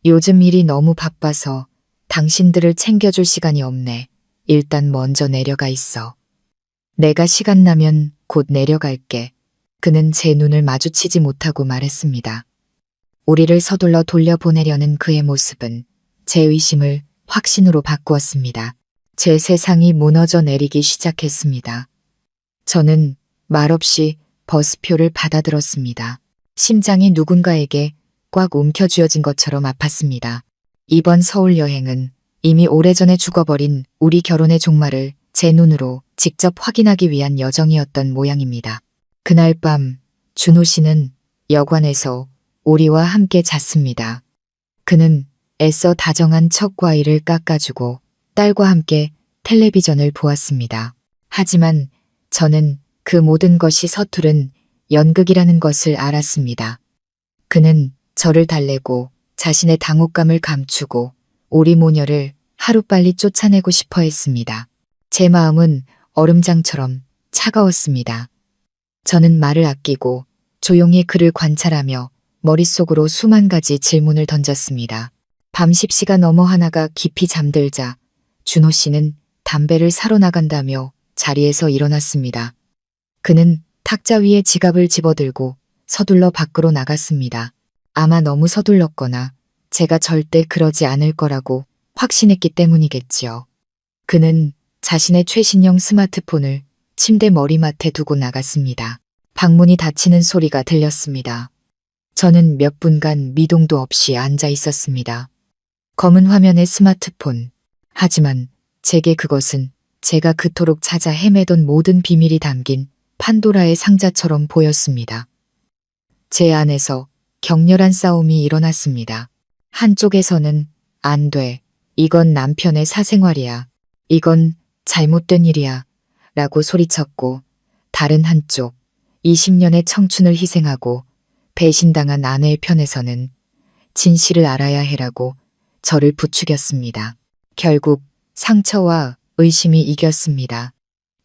요즘 일이 너무 바빠서 당신들을 챙겨줄 시간이 없네. 일단 먼저 내려가 있어. 내가 시간 나면 곧 내려갈게. 그는 제 눈을 마주치지 못하고 말했습니다. 우리를 서둘러 돌려보내려는 그의 모습은 제 의심을 확신으로 바꾸었습니다. 제 세상이 무너져 내리기 시작했습니다. 저는 말없이 버스표를 받아들었습니다. 심장이 누군가에게 꽉 움켜쥐어진 것처럼 아팠습니다. 이번 서울 여행은 이미 오래전에 죽어버린 우리 결혼의 종말을 제 눈으로 직접 확인하기 위한 여정이었던 모양입니다. 그날 밤 준호 씨는 여관에서 우리와 함께 잤습니다. 그는 애써 다정한 첫 과일을 깎아주고 딸과 함께 텔레비전을 보았습니다. 하지만 저는 그 모든 것이 서투른 연극이라는 것을 알았습니다. 그는 저를 달래고 자신의 당혹감을 감추고 우리 모녀를 하루빨리 쫓아내고 싶어 했습니다. 제 마음은 얼음장처럼 차가웠습니다. 저는 말을 아끼고 조용히 그를 관찰하며 머릿속으로 수만 가지 질문을 던졌습니다. 밤 10시가 넘어 하나가 깊이 잠들자 준호 씨는 담배를 사러 나간다며 자리에서 일어났습니다. 그는 탁자 위에 지갑을 집어들고 서둘러 밖으로 나갔습니다. 아마 너무 서둘렀거나 제가 절대 그러지 않을 거라고 확신했기 때문이겠지요. 그는 자신의 최신형 스마트폰을 침대 머리맡에 두고 나갔습니다. 방문이 닫히는 소리가 들렸습니다. 저는 몇 분간 미동도 없이 앉아 있었습니다. 검은 화면의 스마트폰. 하지만 제게 그것은 제가 그토록 찾아 헤매던 모든 비밀이 담긴 판도라의 상자처럼 보였습니다. 제 안에서 격렬한 싸움이 일어났습니다. 한쪽에서는 안 돼. 이건 남편의 사생활이야. 이건 잘못된 일이야. 라고 소리쳤고, 다른 한쪽 20년의 청춘을 희생하고 배신당한 아내의 편에서는 진실을 알아야 해라고 저를 부추겼습니다. 결국 상처와 의심이 이겼습니다.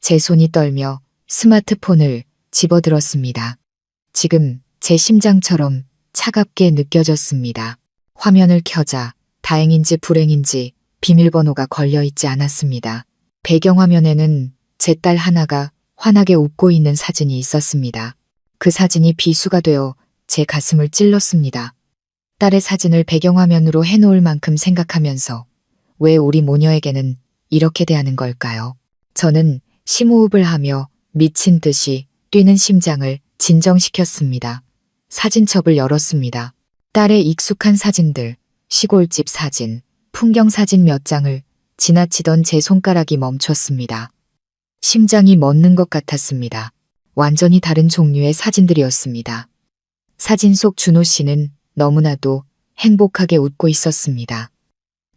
제 손이 떨며 스마트폰을 집어들었습니다. 지금 제 심장처럼 차갑게 느껴졌습니다. 화면을 켜자 다행인지 불행인지 비밀번호가 걸려있지 않았습니다. 배경화면에는 제 딸 하나가 환하게 웃고 있는 사진이 있었습니다. 그 사진이 비수가 되어 제 가슴을 찔렀습니다. 딸의 사진을 배경화면으로 해놓을 만큼 생각하면서 왜 우리 모녀에게는 이렇게 대하는 걸까요? 저는 심호흡을 하며 미친 듯이 뛰는 심장을 진정시켰습니다. 사진첩을 열었습니다. 딸의 익숙한 사진들, 시골집 사진, 풍경 사진 몇 장을 지나치던 제 손가락이 멈췄습니다. 심장이 멎는 것 같았습니다. 완전히 다른 종류의 사진들이었습니다. 사진 속 준호 씨는 너무나도 행복하게 웃고 있었습니다.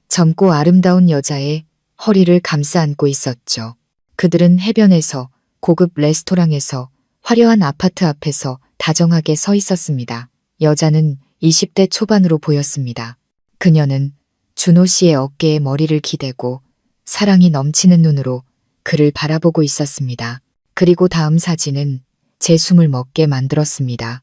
젊고 아름다운 여자의 허리를 감싸 안고 있었죠. 그들은 해변에서, 고급 레스토랑에서, 화려한 아파트 앞에서 다정하게 서 있었습니다. 여자는 20대 초반으로 보였습니다. 그녀는 준호 씨의 어깨에 머리를 기대고 사랑이 넘치는 눈으로 그를 바라보고 있었습니다. 그리고 다음 사진은 제 숨을 멎게 만들었습니다.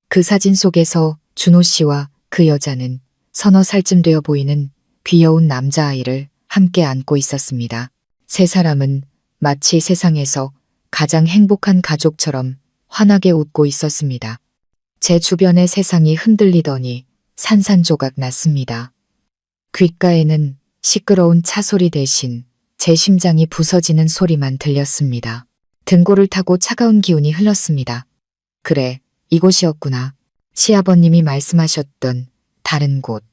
그 사진 속에서 준호 씨와 그 여자는 서너 살쯤 되어 보이는 귀여운 남자아이를 함께 안고 있었습니다. 세 사람은 마치 세상에서 가장 행복한 가족처럼 환하게 웃고 있었습니다. 제 주변의 세상이 흔들리더니 산산조각 났습니다. 귓가에는 시끄러운 차 소리 대신 제 심장이 부서지는 소리만 들렸습니다. 등골을 타고 차가운 기운이 흘렀습니다. 그래, 이곳이었구나. 시아버님이 말씀하셨던 다른 곳.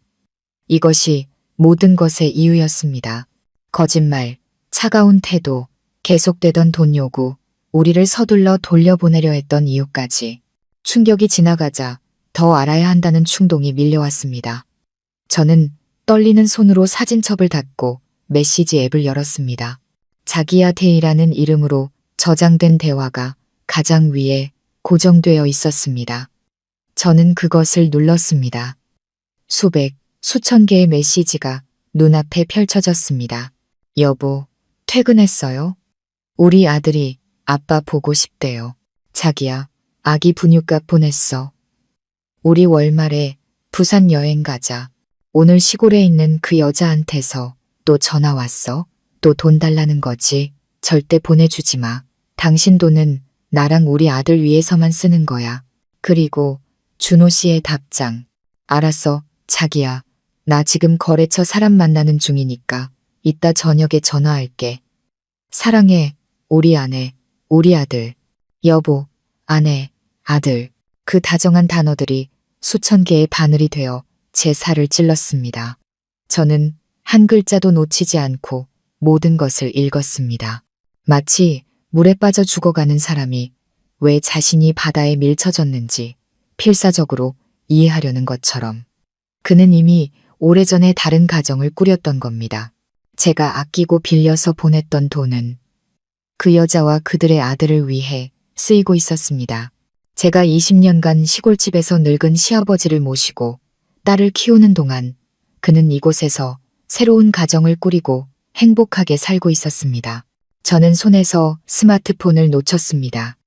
이것이 모든 것의 이유였습니다. 거짓말, 차가운 태도, 계속되던 돈 요구, 우리를 서둘러 돌려보내려 했던 이유까지. 충격이 지나가자 더 알아야 한다는 충동이 밀려왔습니다. 저는 떨리는 손으로 사진첩을 닫고 메시지 앱을 열었습니다. 자기야 데이라는 이름으로 저장된 대화가 가장 위에 고정되어 있었습니다. 저는 그것을 눌렀습니다. 수천 개의 메시지가 눈앞에 펼쳐졌습니다. 여보, 퇴근했어요? 우리 아들이 아빠 보고 싶대요. 자기야, 아기 분유값 보냈어. 우리 월말에 부산 여행 가자. 오늘 시골에 있는 그 여자한테서 또 전화 왔어? 또 돈 달라는 거지? 절대 보내주지 마. 당신 돈은 나랑 우리 아들 위해서만 쓰는 거야. 그리고 준호 씨의 답장. 알았어, 자기야. 나 지금 거래처 사람 만나는 중이니까 이따 저녁에 전화할게. 사랑해, 우리 아내, 우리 아들. 여보, 아내, 아들. 그 다정한 단어들이 수천 개의 바늘이 되어 제 살을 찔렀습니다. 저는 한 글자도 놓치지 않고 모든 것을 읽었습니다. 마치 물에 빠져 죽어가는 사람이 왜 자신이 바다에 밀쳐졌는지 필사적으로 이해하려는 것처럼. 그는 이미 오래전에 다른 가정을 꾸렸던 겁니다. 제가 아끼고 빌려서 보냈던 돈은 그 여자와 그들의 아들을 위해 쓰이고 있었습니다. 제가 20년간 시골집에서 늙은 시아버지를 모시고 딸을 키우는 동안 그는 이곳에서 새로운 가정을 꾸리고 행복하게 살고 있었습니다. 저는 손에서 스마트폰을 놓쳤습니다.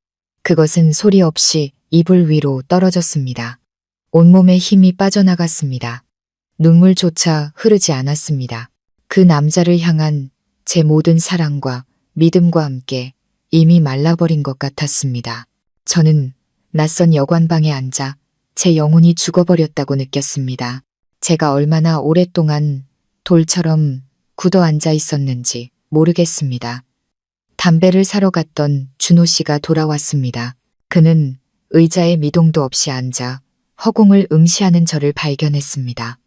그것은 소리 없이 이불 위로 떨어졌습니다. 온몸에 힘이 빠져나갔습니다. 눈물조차 흐르지 않았습니다. 그 남자를 향한 제 모든 사랑과 믿음과 함께 이미 말라버린 것 같았습니다. 저는 낯선 여관방에 앉아 제 영혼이 죽어버렸다고 느꼈습니다. 제가 얼마나 오랫동안 돌처럼 굳어 앉아 있었는지 모르겠습니다. 담배를 사러 갔던 준호 씨가 돌아왔습니다. 그는 의자에 미동도 없이 앉아 허공을 응시하는 저를 발견했습니다.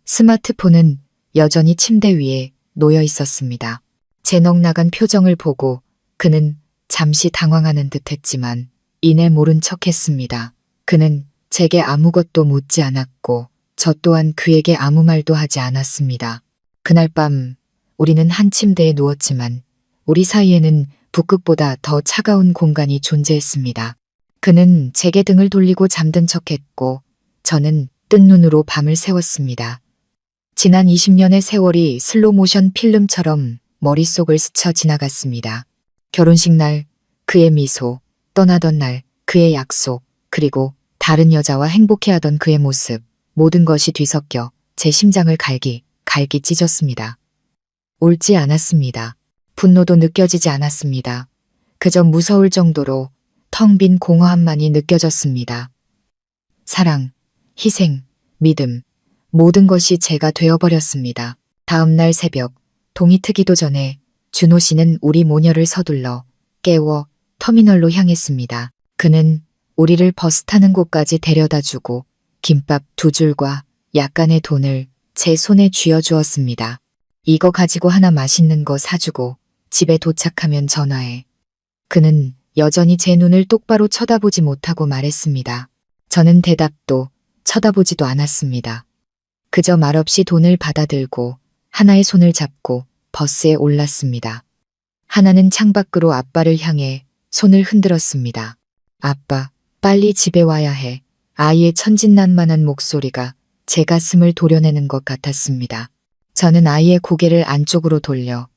스마트폰은 여전히 침대 위에 놓여 있었습니다. 제 넋나간 표정을 보고 그는 잠시 당황하는 듯 했지만 이내 모른 척 했습니다. 그는 제게 아무것도 묻지 않았고 저 또한 그에게 아무 말도 하지 않았습니다. 그날 밤 우리는 한 침대에 누웠지만 우리 사이에는 북극보다 더 차가운 공간이 존재했습니다. 그는 제게 등을 돌리고 잠든 척했고 저는 뜬 눈으로 밤을 새웠습니다. 지난 20년의 세월이 슬로모션 필름처럼 머릿속을 스쳐 지나갔습니다. 결혼식 날 그의 미소, 떠나던 날 그의 약속, 그리고 다른 여자와 행복해하던 그의 모습, 모든 것이 뒤섞여 제 심장을 갈기 찢었습니다. 울지 않았습니다. 분노도 느껴지지 않았습니다. 그저 무서울 정도로 텅 빈 공허함만이 느껴졌습니다. 사랑, 희생, 믿음, 모든 것이 제가 되어버렸습니다. 다음 날 새벽, 동이 트기도 전에 준호 씨는 우리 모녀를 서둘러 깨워 터미널로 향했습니다. 그는 우리를 버스 타는 곳까지 데려다주고 김밥 2줄과 약간의 돈을 제 손에 쥐어주었습니다. 이거 가지고 하나 맛있는 거 사주고 집에 도착하면 전화해. 그는 여전히 제 눈을 똑바로 쳐다보지 못하고 말했습니다. 저는 대답도 쳐다보지도 않았습니다. 그저 말없이 돈을 받아들고 하나의 손을 잡고 버스에 올랐습니다. 하나는 창밖으로 아빠를 향해 손을 흔들었습니다. 아빠, 빨리 집에 와야 해. 아이의 천진난만한 목소리가 제 가슴을 도려내는 것 같았습니다. 저는 아이의 고개를 안쪽으로 돌려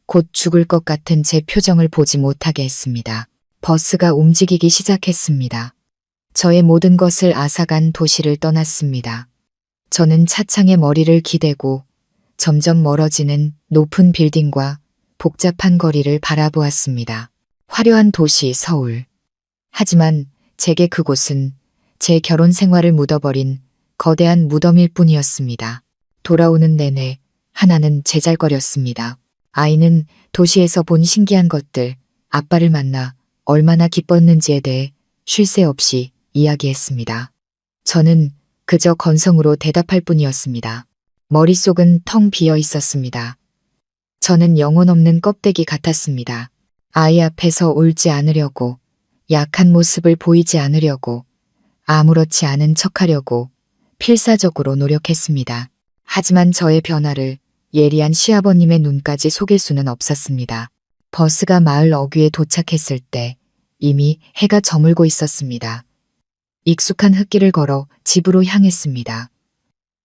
곧 죽을 것 같은 제 표정을 보지 못하게 했습니다. 버스가 움직이기 시작했습니다. 저의 모든 것을 앗아간 도시를 떠났습니다. 저는 차창에 머리를 기대고 점점 멀어지는 높은 빌딩과 복잡한 거리를 바라보았습니다. 화려한 도시 서울. 하지만 제게 그곳은 제 결혼 생활을 묻어버린 거대한 무덤일 뿐이었습니다. 돌아오는 내내 하나는 제잘거렸습니다. 아이는 도시에서 본 신기한 것들, 아빠를 만나 얼마나 기뻤는지에 대해 쉴 새 없이 이야기했습니다. 저는 그저 건성으로 대답할 뿐이었습니다. 머릿속은 텅 비어 있었습니다. 저는 영혼 없는 껍데기 같았습니다. 아이 앞에서 울지 않으려고, 약한 모습을 보이지 않으려고, 아무렇지 않은 척하려고 필사적으로 노력했습니다. 하지만 저의 변화를 예리한 시아버님의 눈까지 속일 수는 없었습니다. 버스가 마을 어귀에 도착했을 때 이미 해가 저물고 있었습니다. 익숙한 흙길을 걸어 집으로 향했습니다.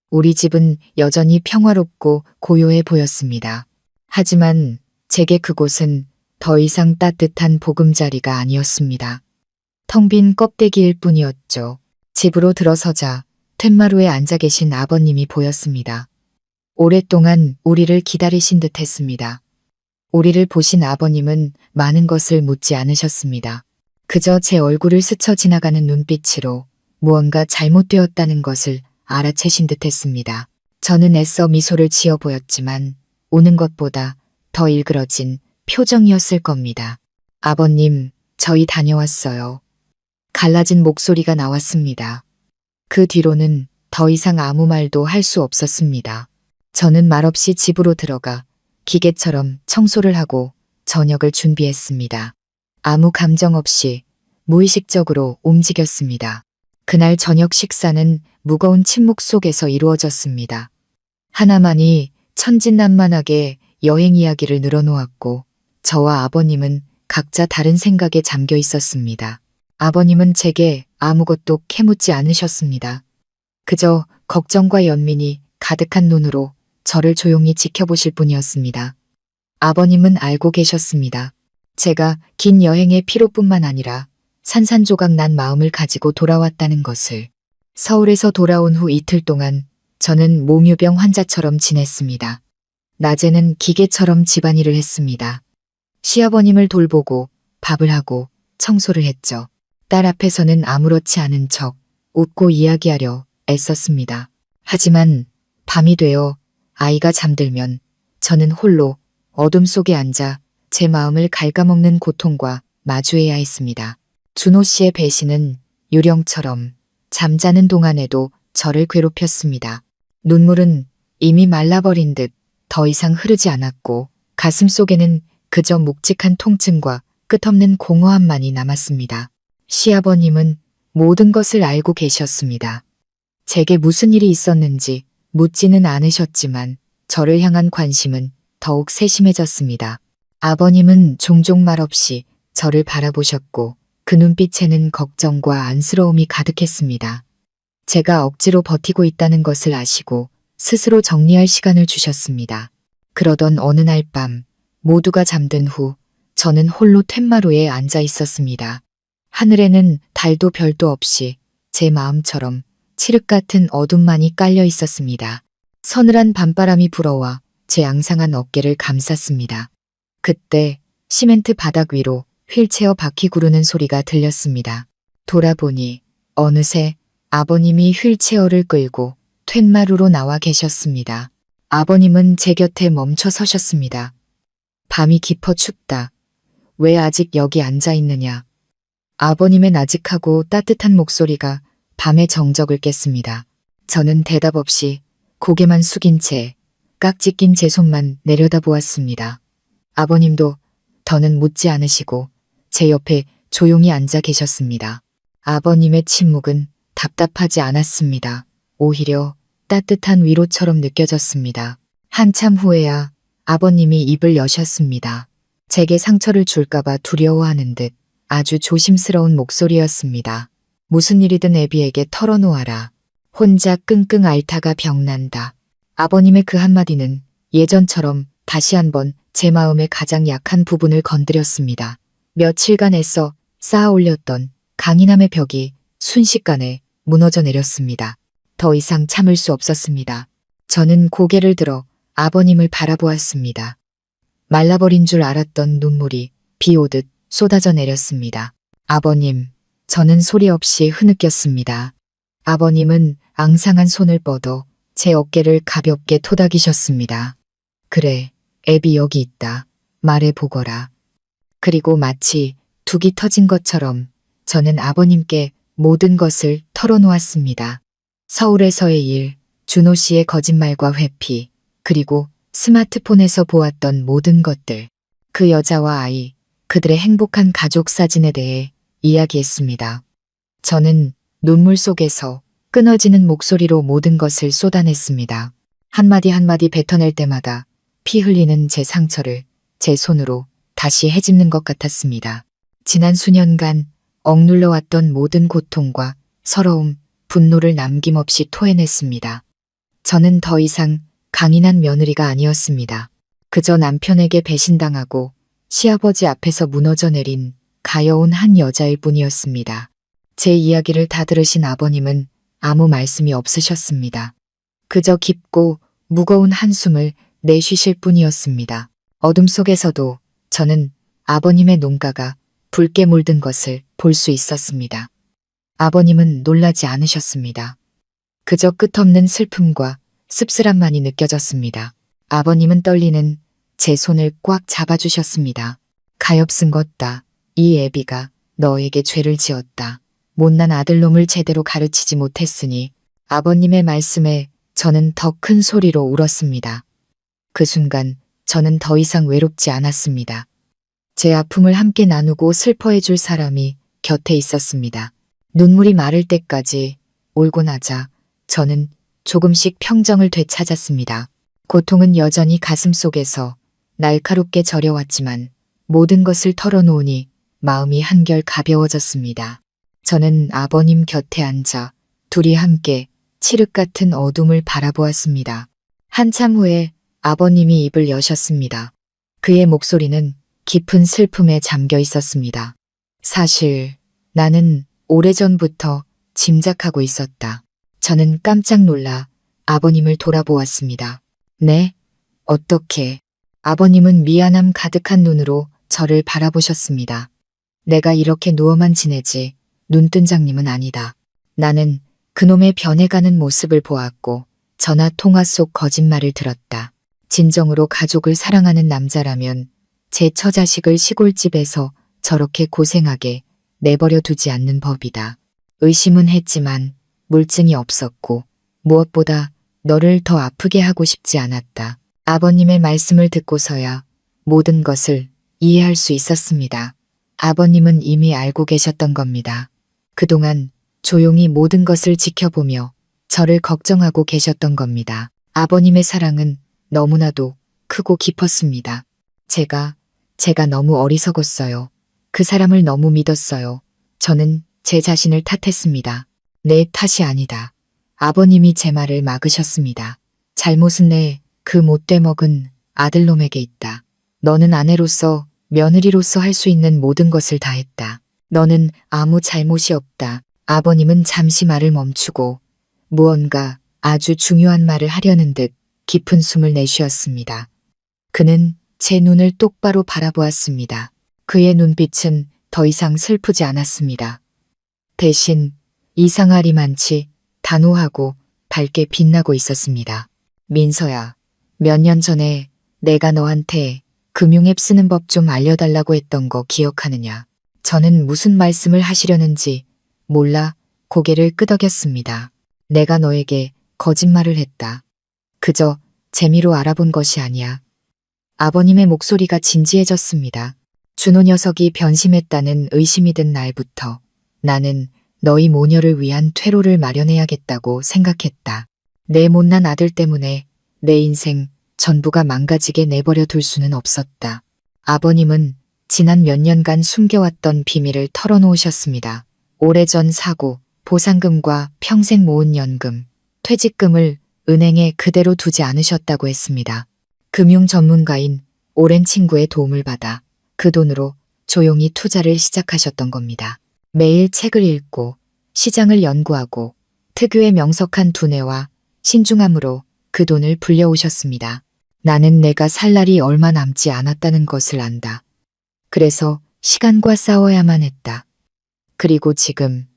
우리 집은 여전히 평화롭고 고요해 보였습니다. 하지만 제게 그곳은 더 이상 따뜻한 보금자리가 아니었습니다. 텅 빈 껍데기일 뿐이었죠. 집으로 들어서자 툇마루에 앉아 계신 아버님이 보였습니다. 오랫동안 우리를 기다리신 듯 했습니다. 우리를 보신 아버님은 많은 것을 묻지 않으셨습니다. 그저 제 얼굴을 스쳐 지나가는 눈빛으로 무언가 잘못되었다는 것을 알아채신 듯 했습니다. 저는 애써 미소를 지어 보였지만 우는 것보다 더 일그러진 표정이었을 겁니다. 아버님, 저희 다녀왔어요. 갈라진 목소리가 나왔습니다. 그 뒤로는 더 이상 아무 말도 할 수 없었습니다. 저는 말없이 집으로 들어가 기계처럼 청소를 하고 저녁을 준비했습니다. 아무 감정 없이 무의식적으로 움직였습니다. 그날 저녁 식사는 무거운 침묵 속에서 이루어졌습니다. 하나만이 천진난만하게 여행 이야기를 늘어놓았고 저와 아버님은 각자 다른 생각에 잠겨 있었습니다. 아버님은 제게 아무것도 캐묻지 않으셨습니다. 그저 걱정과 연민이 가득한 눈으로 저를 조용히 지켜보실 뿐이었습니다. 아버님은 알고 계셨습니다. 제가 긴 여행의 피로뿐만 아니라 산산조각 난 마음을 가지고 돌아왔다는 것을. 서울에서 돌아온 후 이틀 동안 저는 몽유병 환자처럼 지냈습니다. 낮에는 기계처럼 집안일을 했습니다. 시아버님을 돌보고 밥을 하고 청소를 했죠. 딸 앞에서는 아무렇지 않은 척 웃고 이야기하려 애썼습니다. 하지만 밤이 되어 아이가 잠들면 저는 홀로 어둠 속에 앉아 제 마음을 갉아먹는 고통과 마주해야 했습니다. 준호 씨의 배신은 유령처럼 잠자는 동안에도 저를 괴롭혔습니다. 눈물은 이미 말라버린 듯 더 이상 흐르지 않았고 가슴 속에는 그저 묵직한 통증과 끝없는 공허함만이 남았습니다. 시아버님은 모든 것을 알고 계셨습니다. 제게 무슨 일이 있었는지 묻지는 않으셨지만 저를 향한 관심은 더욱 세심해졌습니다. 아버님은 종종 말없이 저를 바라보셨고 그 눈빛에는 걱정과 안쓰러움이 가득했습니다. 제가 억지로 버티고 있다는 것을 아시고 스스로 정리할 시간을 주셨습니다. 그러던 어느 날 밤 모두가 잠든 후 저는 홀로 툇마루에 앉아 있었습니다. 하늘에는 달도 별도 없이 제 마음처럼 칠흑 같은 어둠만이 깔려 있었습니다. 서늘한 밤바람이 불어와 제 앙상한 어깨를 감쌌습니다. 그때 시멘트 바닥 위로 휠체어 바퀴 구르는 소리가 들렸습니다. 돌아보니 어느새 아버님이 휠체어를 끌고 툇마루로 나와 계셨습니다. 아버님은 제 곁에 멈춰 서셨습니다. 밤이 깊어 춥다. 왜 아직 여기 앉아 있느냐. 아버님의 나직하고 따뜻한 목소리가 밤의 정적을 깼습니다. 저는 대답 없이 고개만 숙인 채 깍지 낀 제 손만 내려다보았습니다. 아버님도 더는 묻지 않으시고 제 옆에 조용히 앉아 계셨습니다. 아버님의 침묵은 답답하지 않았습니다. 오히려 따뜻한 위로처럼 느껴졌습니다. 한참 후에야 아버님이 입을 여셨습니다. 제게 상처를 줄까봐 두려워하는 듯 아주 조심스러운 목소리였습니다. 무슨 일이든 애비에게 털어놓아라. 혼자 끙끙 앓다가 병난다. 아버님의 그 한마디는 예전처럼 다시 한번 제 마음의 가장 약한 부분을 건드렸습니다. 며칠간 애써 쌓아 올렸던 강인함의 벽이 순식간에 무너져 내렸습니다. 더 이상 참을 수 없었습니다. 저는 고개를 들어 아버님을 바라보았습니다. 말라버린 줄 알았던 눈물이 비 오듯 쏟아져 내렸습니다. 아버님, 저는 소리 없이 흐느꼈습니다. 아버님은 앙상한 손을 뻗어 제 어깨를 가볍게 토닥이셨습니다. 그래, 애비 여기 있다. 말해보거라. 그리고 마치 둑이 터진 것처럼 저는 아버님께 모든 것을 털어놓았습니다. 서울에서의 일, 준호 씨의 거짓말과 회피, 그리고 스마트폰에서 보았던 모든 것들, 그 여자와 아이, 그들의 행복한 가족 사진에 대해 이야기했습니다. 저는 눈물 속에서 끊어지는 목소리로 모든 것을 쏟아냈습니다. 한마디 한마디 뱉어낼 때마다 피 흘리는 제 상처를 제 손으로 다시 헤집는 것 같았습니다. 지난 수년간 억눌러왔던 모든 고통과 서러움, 분노를 남김없이 토해냈습니다. 저는 더 이상 강인한 며느리가 아니었습니다. 그저 남편에게 배신당하고 시아버지 앞에서 무너져 내린 가여운 한 여자일 뿐이었습니다. 제 이야기를 다 들으신 아버님은 아무 말씀이 없으셨습니다. 그저 깊고 무거운 한숨을 내쉬실 뿐이었습니다. 어둠 속에서도 저는 아버님의 눈가가 붉게 물든 것을 볼 수 있었습니다. 아버님은 놀라지 않으셨습니다. 그저 끝없는 슬픔과 씁쓸함만이 느껴졌습니다. 아버님은 떨리는 제 손을 꽉 잡아주셨습니다. 가엾은 것다. 이 애비가 너에게 죄를 지었다. 못난 아들놈을 제대로 가르치지 못했으니. 아버님의 말씀에 저는 더 큰 소리로 울었습니다. 그 순간 저는 더 이상 외롭지 않았습니다. 제 아픔을 함께 나누고 슬퍼해줄 사람이 곁에 있었습니다. 눈물이 마를 때까지 울고 나자 저는 조금씩 평정을 되찾았습니다. 고통은 여전히 가슴속에서 날카롭게 저려왔지만 모든 것을 털어놓으니 마음이 한결 가벼워졌습니다. 저는 아버님 곁에 앉아 둘이 함께 칠흑 같은 어둠을 바라보았습니다. 한참 후에 아버님이 입을 여셨습니다. 그의 목소리는 깊은 슬픔에 잠겨 있었습니다. 사실 나는 오래전부터 짐작하고 있었다. 저는 깜짝 놀라 아버님을 돌아보았습니다. 네? 어떻게? 아버님은 미안함 가득한 눈으로 저를 바라보셨습니다. 내가 이렇게 누워만 지내지 눈뜬 장님은 아니다. 나는 그놈의 변해가는 모습을 보았고 전화 통화 속 거짓말을 들었다. 진정으로 가족을 사랑하는 남자라면 제 처자식을 시골집에서 저렇게 고생하게 내버려 두지 않는 법이다. 의심은 했지만 물증이 없었고 무엇보다 너를 더 아프게 하고 싶지 않았다. 아버님의 말씀을 듣고서야 모든 것을 이해할 수 있었습니다. 아버님은 이미 알고 계셨던 겁니다. 그동안 조용히 모든 것을 지켜보며 저를 걱정하고 계셨던 겁니다. 아버님의 사랑은 너무나도 크고 깊었습니다. 제가 너무 어리석었어요. 그 사람을 너무 믿었어요. 저는 제 자신을 탓했습니다. 내 탓이 아니다. 아버님이 제 말을 막으셨습니다. 잘못은 그 못돼 먹은 아들놈에게 있다. 너는 아내로서 며느리로서 할 수 있는 모든 것을 다 했다. 너는 아무 잘못이 없다. 아버님은 잠시 말을 멈추고 무언가 아주 중요한 말을 하려는 듯 깊은 숨을 내쉬었습니다. 그는 제 눈을 똑바로 바라보았습니다. 그의 눈빛은 더 이상 슬프지 않았습니다. 대신 이상하리만치 단호하고 밝게 빛나고 있었습니다. 민서야, 몇 년 전에 내가 너한테 금융앱 쓰는 법 좀 알려달라고 했던 거 기억하느냐? 저는 무슨 말씀을 하시려는지 몰라 고개를 끄덕였습니다. 내가 너에게 거짓말을 했다. 그저 재미로 알아본 것이 아니야. 아버님의 목소리가 진지해졌습니다. 준호 녀석이 변심했다는 의심이 든 날부터 나는 너희 모녀를 위한 퇴로를 마련해야겠다고 생각했다. 내 못난 아들 때문에 내 인생 전부가 망가지게 내버려 둘 수는 없었다. 아버님은 지난 몇 년간 숨겨왔던 비밀을 털어놓으셨습니다. 오래전 사고, 보상금과 평생 모은 연금, 퇴직금을 은행에 그대로 두지 않으셨다고 했습니다. 금융 전문가인 오랜 친구의 도움을 받아 그 돈으로 조용히 투자를 시작하셨던 겁니다. 매일 책을 읽고 시장을 연구하고 특유의 명석한 두뇌와 신중함으로 그 돈을 불려오셨습니다. 나는 내가 살 날이 얼마 남지 않았다는 것을 안다. 그래서 시간과 싸워야만 했다. 그리고 지금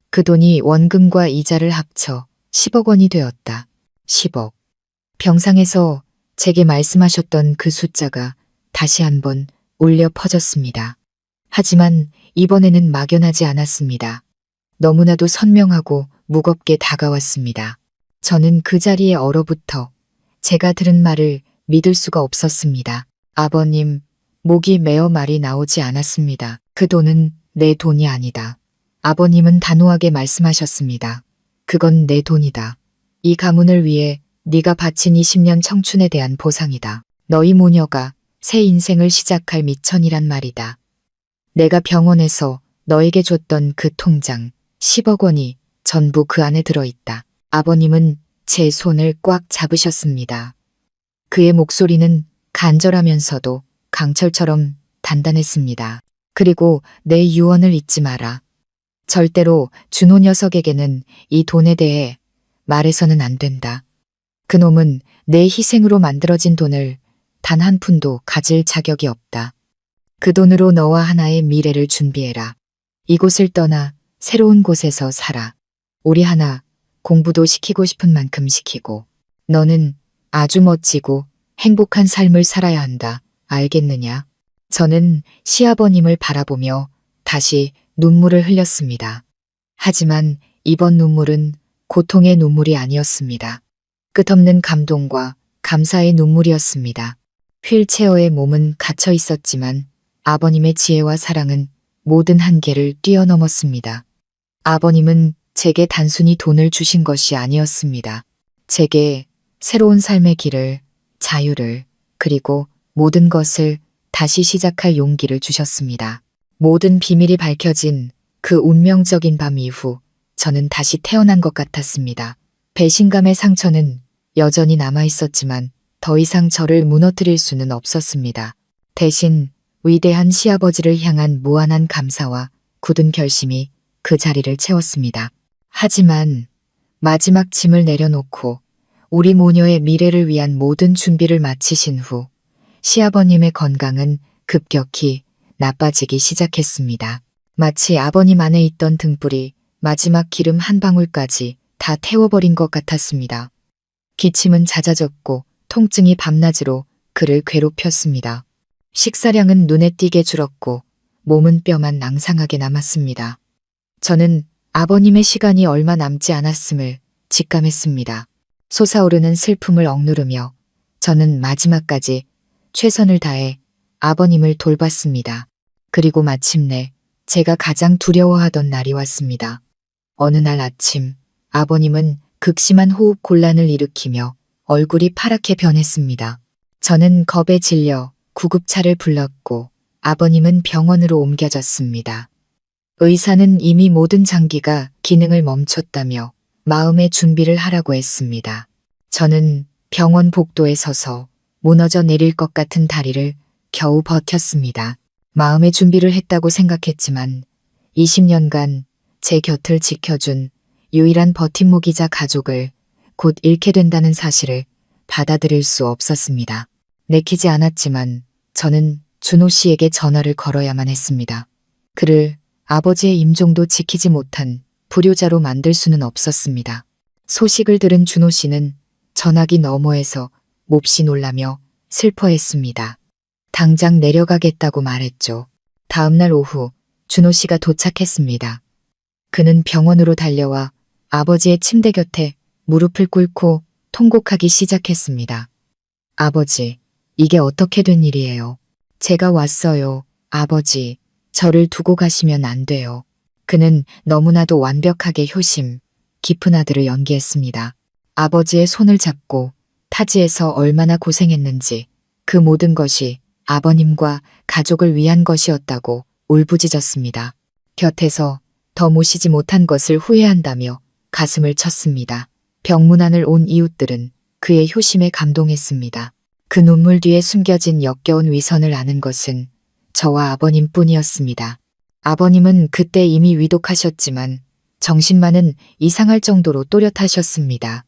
그 돈이 원금과 이자를 합쳐 10억 원이 되었다. 10억. 병상에서 제게 말씀하셨던 그 숫자가 다시 한번 울려 퍼졌습니다. 하지만 이번에는 막연하지 않았습니다. 너무나도 선명하고 무겁게 다가왔습니다. 저는 그 자리에 얼어붙어 제가 들은 말을 믿을 수가 없었습니다. 아버님, 목이 메어 말이 나오지 않았습니다. 그 돈은 내 돈이 아니다. 아버님은 단호하게 말씀하셨습니다. 그건 내 돈이다. 이 가문을 위해 네가 바친 20년 청춘에 대한 보상이다. 너희 모녀가 새 인생을 시작할 미천이란 말이다. 내가 병원에서 너에게 줬던 그 통장 10억 원이 전부 그 안에 들어있다. 아버님은 제 손을 꽉 잡으셨습니다. 그의 목소리는 간절하면서도 강철처럼 단단했습니다. 그리고 내 유언을 잊지 마라. 절대로 준호 녀석에게는 이 돈에 대해 말해서는 안 된다. 그놈은 내 희생으로 만들어진 돈을 단 한 푼도 가질 자격이 없다. 그 돈으로 너와 하나의 미래를 준비해라. 이곳을 떠나 새로운 곳에서 살아. 우리 하나 공부도 시키고 싶은 만큼 시키고 너는 아주 멋지고 행복한 삶을 살아야 한다. 알겠느냐? 저는 시아버님을 바라보며 다시 눈물을 흘렸습니다. 하지만 이번 눈물은 고통의 눈물이 아니었습니다. 끝없는 감동과 감사의 눈물이었습니다. 휠체어에 몸은 갇혀 있었지만 아버님의 지혜와 사랑은 모든 한계를 뛰어넘었습니다. 아버님은 제게 단순히 돈을 주신 것이 아니었습니다. 제게 새로운 삶의 길을, 자유를, 그리고 모든 것을 다시 시작할 용기를 주셨습니다. 모든 비밀이 밝혀진 그 운명적인 밤 이후 저는 다시 태어난 것 같았습니다. 배신감의 상처는 여전히 남아 있었지만 더 이상 저를 무너뜨릴 수는 없었습니다. 대신 위대한 시아버지를 향한 무한한 감사와 굳은 결심이 그 자리를 채웠습니다. 하지만 마지막 짐을 내려놓고 우리 모녀의 미래를 위한 모든 준비를 마치신 후 시아버님의 건강은 급격히 나빠지기 시작했습니다. 마치 아버님 안에 있던 등불이 마지막 기름 한 방울까지 다 태워버린 것 같았습니다. 기침은 잦아졌고 통증이 밤낮으로 그를 괴롭혔습니다. 식사량은 눈에 띄게 줄었고 몸은 뼈만 낭상하게 남았습니다. 저는 아버님의 시간이 얼마 남지 않았음을 직감했습니다. 솟아오르는 슬픔을 억누르며 저는 마지막까지 최선을 다해 아버님을 돌봤습니다. 그리고 마침내 제가 가장 두려워하던 날이 왔습니다. 어느 날 아침 아버님은 극심한 호흡 곤란을 일으키며 얼굴이 파랗게 변했습니다. 저는 겁에 질려 구급차를 불렀고 아버님은 병원으로 옮겨졌습니다. 의사는 이미 모든 장기가 기능을 멈췄다며 마음의 준비를 하라고 했습니다. 저는 병원 복도에 서서 무너져 내릴 것 같은 다리를 겨우 버텼습니다. 마음의 준비를 했다고 생각했지만 20년간 제 곁을 지켜준 유일한 버팀목이자 가족을 곧 잃게 된다는 사실을 받아들일 수 없었습니다. 내키지 않았지만 저는 준호 씨에게 전화를 걸어야만 했습니다. 그를 아버지의 임종도 지키지 못한 불효자로 만들 수는 없었습니다. 소식을 들은 준호 씨는 전화기 너머에서 몹시 놀라며 슬퍼했습니다. 당장 내려가겠다고 말했죠. 다음 날 오후 준호 씨가 도착했습니다. 그는 병원으로 달려와 아버지의 침대 곁에 무릎을 꿇고 통곡하기 시작했습니다. 아버지, 이게 어떻게 된 일이에요? 제가 왔어요. 아버지, 저를 두고 가시면 안 돼요. 그는 너무나도 완벽하게 효심 깊은 아들을 연기했습니다. 아버지의 손을 잡고 타지에서 얼마나 고생했는지 그 모든 것이 아버님과 가족을 위한 것이었다고 울부짖었습니다. 곁에서 더 모시지 못한 것을 후회한다며 가슴을 쳤습니다. 병문안을 온 이웃들은 그의 효심에 감동했습니다. 그 눈물 뒤에 숨겨진 역겨운 위선을 아는 것은 저와 아버님뿐이었습니다. 아버님은 그때 이미 위독하셨지만 정신만은 이상할 정도로 또렷하셨습니다.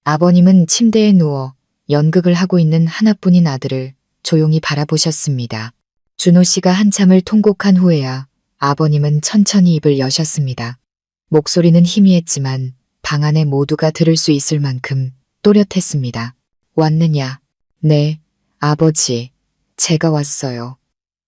아버님은 침대에 누워 연극을 하고 있는 하나뿐인 아들을 조용히 바라보셨습니다. 준호 씨가 한참을 통곡한 후에야 아버님은 천천히 입을 여셨습니다. 목소리는 희미했지만 방 안에 모두가 들을 수 있을 만큼 또렷했습니다. 왔느냐? 네, 아버지, 제가 왔어요.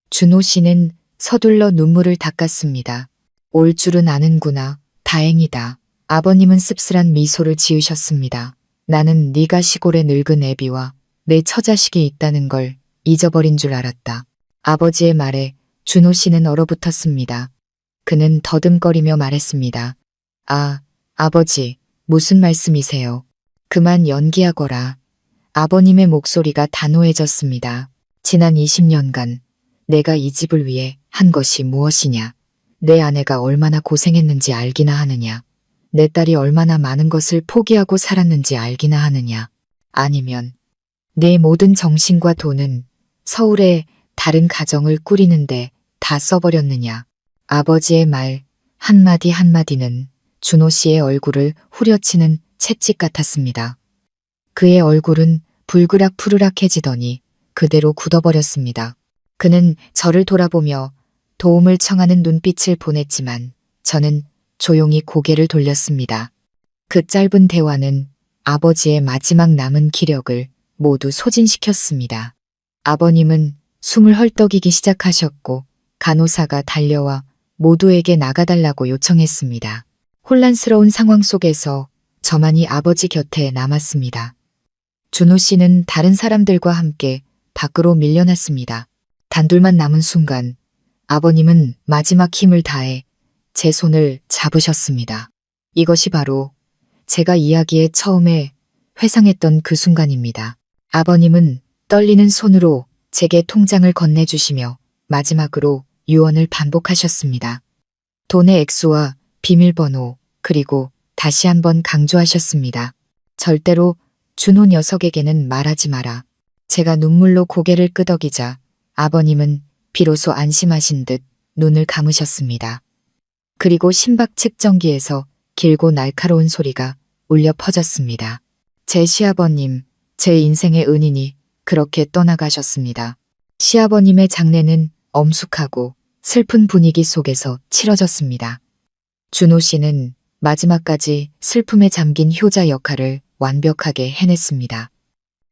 준호 씨는 서둘러 눈물을 닦았습니다. 올 줄은 아는구나. 다행이다. 아버님은 씁쓸한 미소를 지으셨습니다. 나는 네가 시골에 늙은 애비와 내 처자식이 있다는 걸 잊어버린 줄 알았다. 아버지의 말에 준호 씨는 얼어붙었습니다. 그는 더듬거리며 말했습니다. 아, 아버지, 무슨 말씀이세요? 그만 연기하거라. 아버님의 목소리가 단호해졌습니다. 지난 20년간 내가 이 집을 위해 한 것이 무엇이냐? 내 아내가 얼마나 고생했는지 알기나 하느냐? 내 딸이 얼마나 많은 것을 포기하고 살았는지 알기나 하느냐? 아니면 내 모든 정신과 돈은 서울에 다른 가정을 꾸리는데 다 써버렸느냐? 아버지의 말 한마디 한마디는 준호 씨의 얼굴을 후려치는 채찍 같았습니다. 그의 얼굴은 불그락 푸르락해지더니 그대로 굳어버렸습니다. 그는 저를 돌아보며 도움을 청하는 눈빛을 보냈지만 저는 조용히 고개를 돌렸습니다. 그 짧은 대화는 아버지의 마지막 남은 기력을 모두 소진시켰습니다. 아버님은 숨을 헐떡이기 시작하셨고 간호사가 달려와 모두에게 나가달라고 요청했습니다. 혼란스러운 상황 속에서 저만이 아버지 곁에 남았습니다. 준호 씨는 다른 사람들과 함께 밖으로 밀려났습니다. 단둘만 남은 순간 아버님은 마지막 힘을 다해 제 손을 잡으셨습니다. 이것이 바로 제가 이야기에 처음에 회상했던 그 순간입니다. 아버님은 떨리는 손으로 제게 통장을 건네주시며 마지막으로 유언을 반복하셨습니다. 돈의 액수와 비밀번호 그리고 다시 한번 강조하셨습니다. 절대로 준호 녀석에게는 말하지 마라. 제가 눈물로 고개를 끄덕이자 아버님은 비로소 안심하신 듯 눈을 감으셨습니다. 그리고 심박 측정기에서 길고 날카로운 소리가 울려 퍼졌습니다. 제 시아버님, 제 인생의 은인이 그렇게 떠나가셨습니다. 시아버님의 장례는 엄숙하고 슬픈 분위기 속에서 치러졌습니다. 준호 씨는 마지막까지 슬픔에 잠긴 효자 역할을 완벽하게 해냈습니다.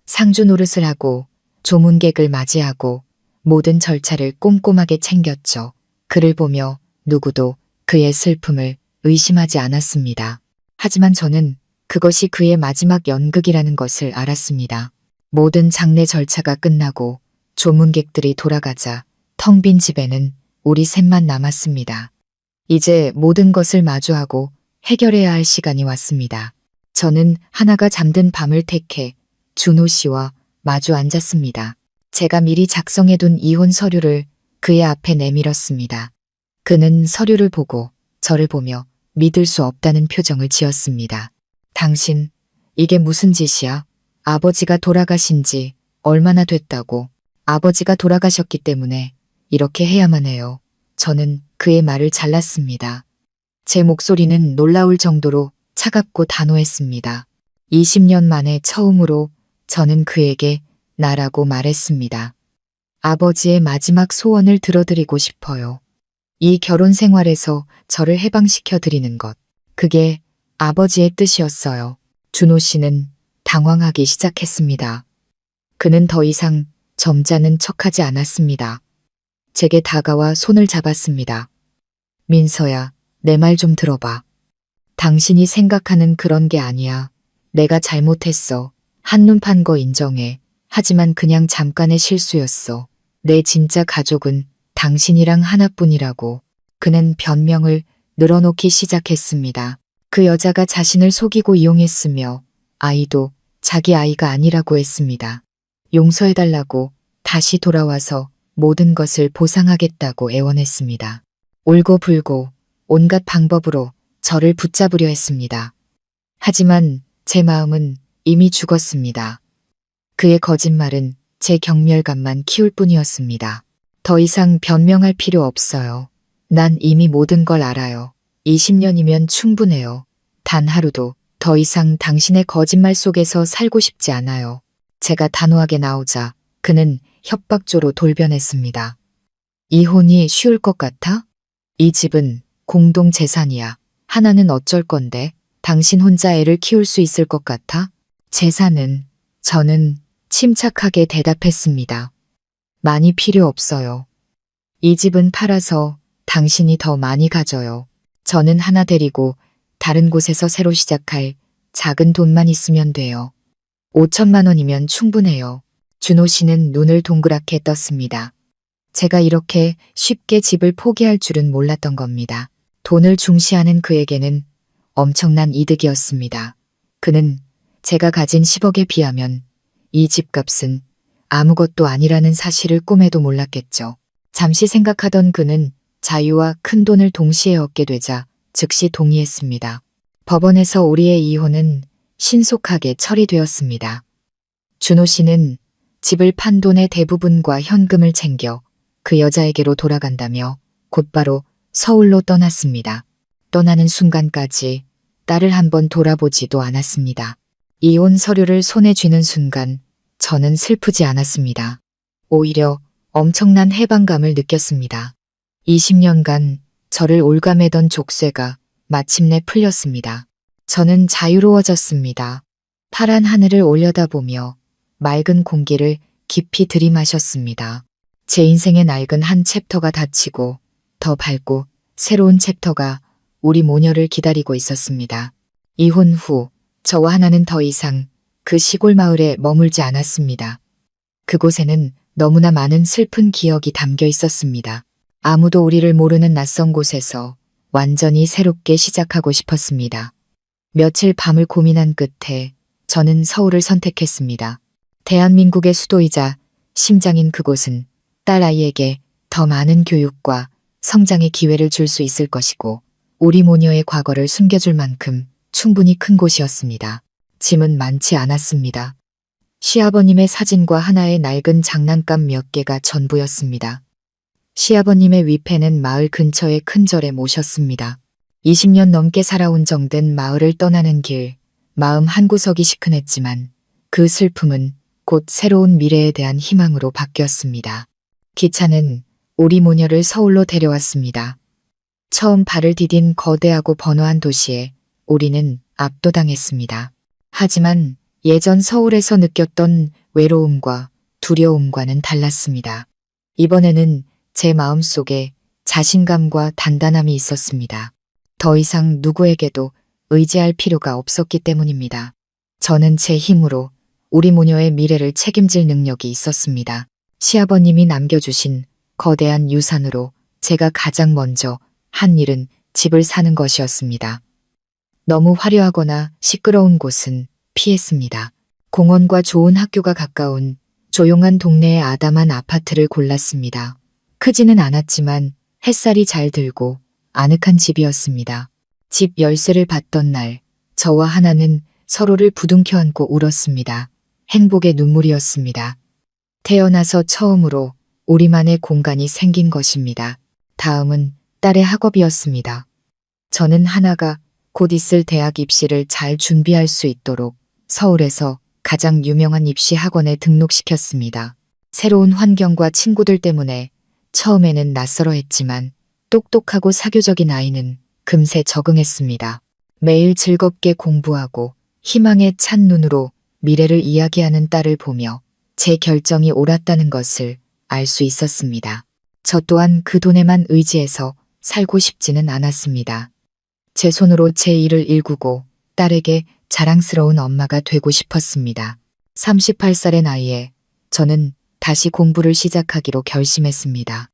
상주 노릇을 하고 조문객을 맞이하고 모든 절차를 꼼꼼하게 챙겼죠. 그를 보며 누구도 그의 슬픔을 의심하지 않았습니다. 하지만 저는 그것이 그의 마지막 연극이라는 것을 알았습니다. 모든 장례 절차가 끝나고 조문객들이 돌아가자 텅 빈 집에는 우리 셋만 남았습니다. 이제 모든 것을 마주하고 해결해야 할 시간이 왔습니다. 저는 하나가 잠든 밤을 택해 준호 씨와 마주 앉았습니다. 제가 미리 작성해둔 이혼 서류를 그의 앞에 내밀었습니다. 그는 서류를 보고 저를 보며 믿을 수 없다는 표정을 지었습니다. 당신, 이게 무슨 짓이야? 아버지가 돌아가신 지 얼마나 됐다고. 아버지가 돌아가셨기 때문에 이렇게 해야만 해요. 저는 그의 말을 잘랐습니다. 제 목소리는 놀라울 정도로 차갑고 단호했습니다. 20년 만에 처음으로 저는 그에게 나라고 말했습니다. 아버지의 마지막 소원을 들어드리고 싶어요. 이 결혼 생활에서 저를 해방시켜 드리는 것. 그게 아버지의 뜻이었어요. 준호 씨는 당황하기 시작했습니다. 그는 더 이상 점잖은 척하지 않았습니다. 제게 다가와 손을 잡았습니다. 민서야, 내 말 좀 들어봐. 당신이 생각하는 그런 게 아니야. 내가 잘못했어. 한눈 판 거 인정해. 하지만 그냥 잠깐의 실수였어. 내 진짜 가족은 당신이랑 하나뿐이라고. 그는 변명을 늘어놓기 시작했습니다. 그 여자가 자신을 속이고 이용했으며 아이도 자기 아이가 아니라고 했습니다. 용서해달라고 다시 돌아와서 모든 것을 보상하겠다고 애원했습니다. 울고불고 온갖 방법으로 저를 붙잡으려 했습니다. 하지만 제 마음은 이미 죽었습니다. 그의 거짓말은 제 경멸감만 키울 뿐이었습니다. 더 이상 변명할 필요 없어요. 난 이미 모든 걸 알아요. 20년이면 충분해요. 단 하루도 더 이상 당신의 거짓말 속에서 살고 싶지 않아요. 제가 단호하게 나오자 그는 협박조로 돌변했습니다. 이혼이 쉬울 것 같아? 이 집은 공동 재산이야. 하나는 어쩔 건데 당신 혼자 애를 키울 수 있을 것 같아? 재산은 저는 침착하게 대답했습니다. 많이 필요 없어요. 이 집은 팔아서 당신이 더 많이 가져요. 저는 하나 데리고 다른 곳에서 새로 시작할 작은 돈만 있으면 돼요. 5천만 원이면 충분해요. 준호 씨는 눈을 동그랗게 떴습니다. 제가 이렇게 쉽게 집을 포기할 줄은 몰랐던 겁니다. 돈을 중시하는 그에게는 엄청난 이득이었습니다. 그는 제가 가진 10억에 비하면 이 집값은 아무것도 아니라는 사실을 꿈에도 몰랐겠죠. 잠시 생각하던 그는 자유와 큰 돈을 동시에 얻게 되자 즉시 동의했습니다. 법원에서 우리의 이혼은 신속하게 처리되었습니다. 준호 씨는 집을 판 돈의 대부분과 현금을 챙겨 그 여자에게로 돌아간다며 곧바로 서울로 떠났습니다. 떠나는 순간까지 딸을 한번 돌아보지도 않았습니다. 이혼 서류를 손에 쥐는 순간 저는 슬프지 않았습니다. 오히려 엄청난 해방감을 느꼈습니다. 20년간 저를 올가매던 족쇄가 마침내 풀렸습니다. 저는 자유로워졌습니다. 파란 하늘을 올려다보며 맑은 공기를 깊이 들이마셨습니다. 제 인생의 낡은 한 챕터가 닫히고 더 밝고 새로운 챕터가 우리 모녀를 기다리고 있었습니다. 이혼 후 저와 하나는 더 이상 그 시골 마을에 머물지 않았습니다. 그곳에는 너무나 많은 슬픈 기억이 담겨 있었습니다. 아무도 우리를 모르는 낯선 곳에서 완전히 새롭게 시작하고 싶었습니다. 며칠 밤을 고민한 끝에 저는 서울을 선택했습니다. 대한민국의 수도이자 심장인 그곳은 딸 아이에게 더 많은 교육과 성장의 기회를 줄 수 있을 것이고 우리 모녀의 과거를 숨겨줄 만큼 충분히 큰 곳이었습니다. 짐은 많지 않았습니다. 시아버님의 사진과 하나의 낡은 장난감 몇 개가 전부였습니다. 시아버님의 위패는 마을 근처의 큰 절에 모셨습니다. 20년 넘게 살아온 정든 마을을 떠나는 길, 마음 한구석이 시큰했지만 그 슬픔은 곧 새로운 미래에 대한 희망으로 바뀌었습니다. 기차는 우리 모녀를 서울로 데려왔습니다. 처음 발을 디딘 거대하고 번화한 도시에 우리는 압도당했습니다. 하지만 예전 서울에서 느꼈던 외로움과 두려움과는 달랐습니다. 이번에는 제 마음속에 자신감과 단단함이 있었습니다. 더 이상 누구에게도 의지할 필요가 없었기 때문입니다. 저는 제 힘으로 우리 모녀의 미래를 책임질 능력이 있었습니다. 시아버님이 남겨주신 거대한 유산으로 제가 가장 먼저 한 일은 집을 사는 것이었습니다. 너무 화려하거나 시끄러운 곳은 피했습니다. 공원과 좋은 학교가 가까운 조용한 동네의 아담한 아파트를 골랐습니다. 크지는 않았지만 햇살이 잘 들고 아늑한 집이었습니다. 집 열쇠를 받던 날, 저와 하나는 서로를 부둥켜 안고 울었습니다. 행복의 눈물이었습니다. 태어나서 처음으로 우리만의 공간이 생긴 것입니다. 다음은 딸의 학업이었습니다. 저는 하나가 곧 있을 대학 입시를 잘 준비할 수 있도록 서울에서 가장 유명한 입시 학원에 등록시켰습니다. 새로운 환경과 친구들 때문에 처음에는 낯설어 했지만 똑똑하고 사교적인 아이는 금세 적응했습니다. 매일 즐겁게 공부하고 희망에 찬 눈으로 미래를 이야기하는 딸을 보며 제 결정이 옳았다는 것을 알 수 있었습니다. 저 또한 그 돈에만 의지해서 살고 싶지는 않았습니다. 제 손으로 제 일을 일구고 딸에게 자랑스러운 엄마가 되고 싶었습니다. 38살의 나이에 저는 다시 공부를 시작하기로 결심했습니다.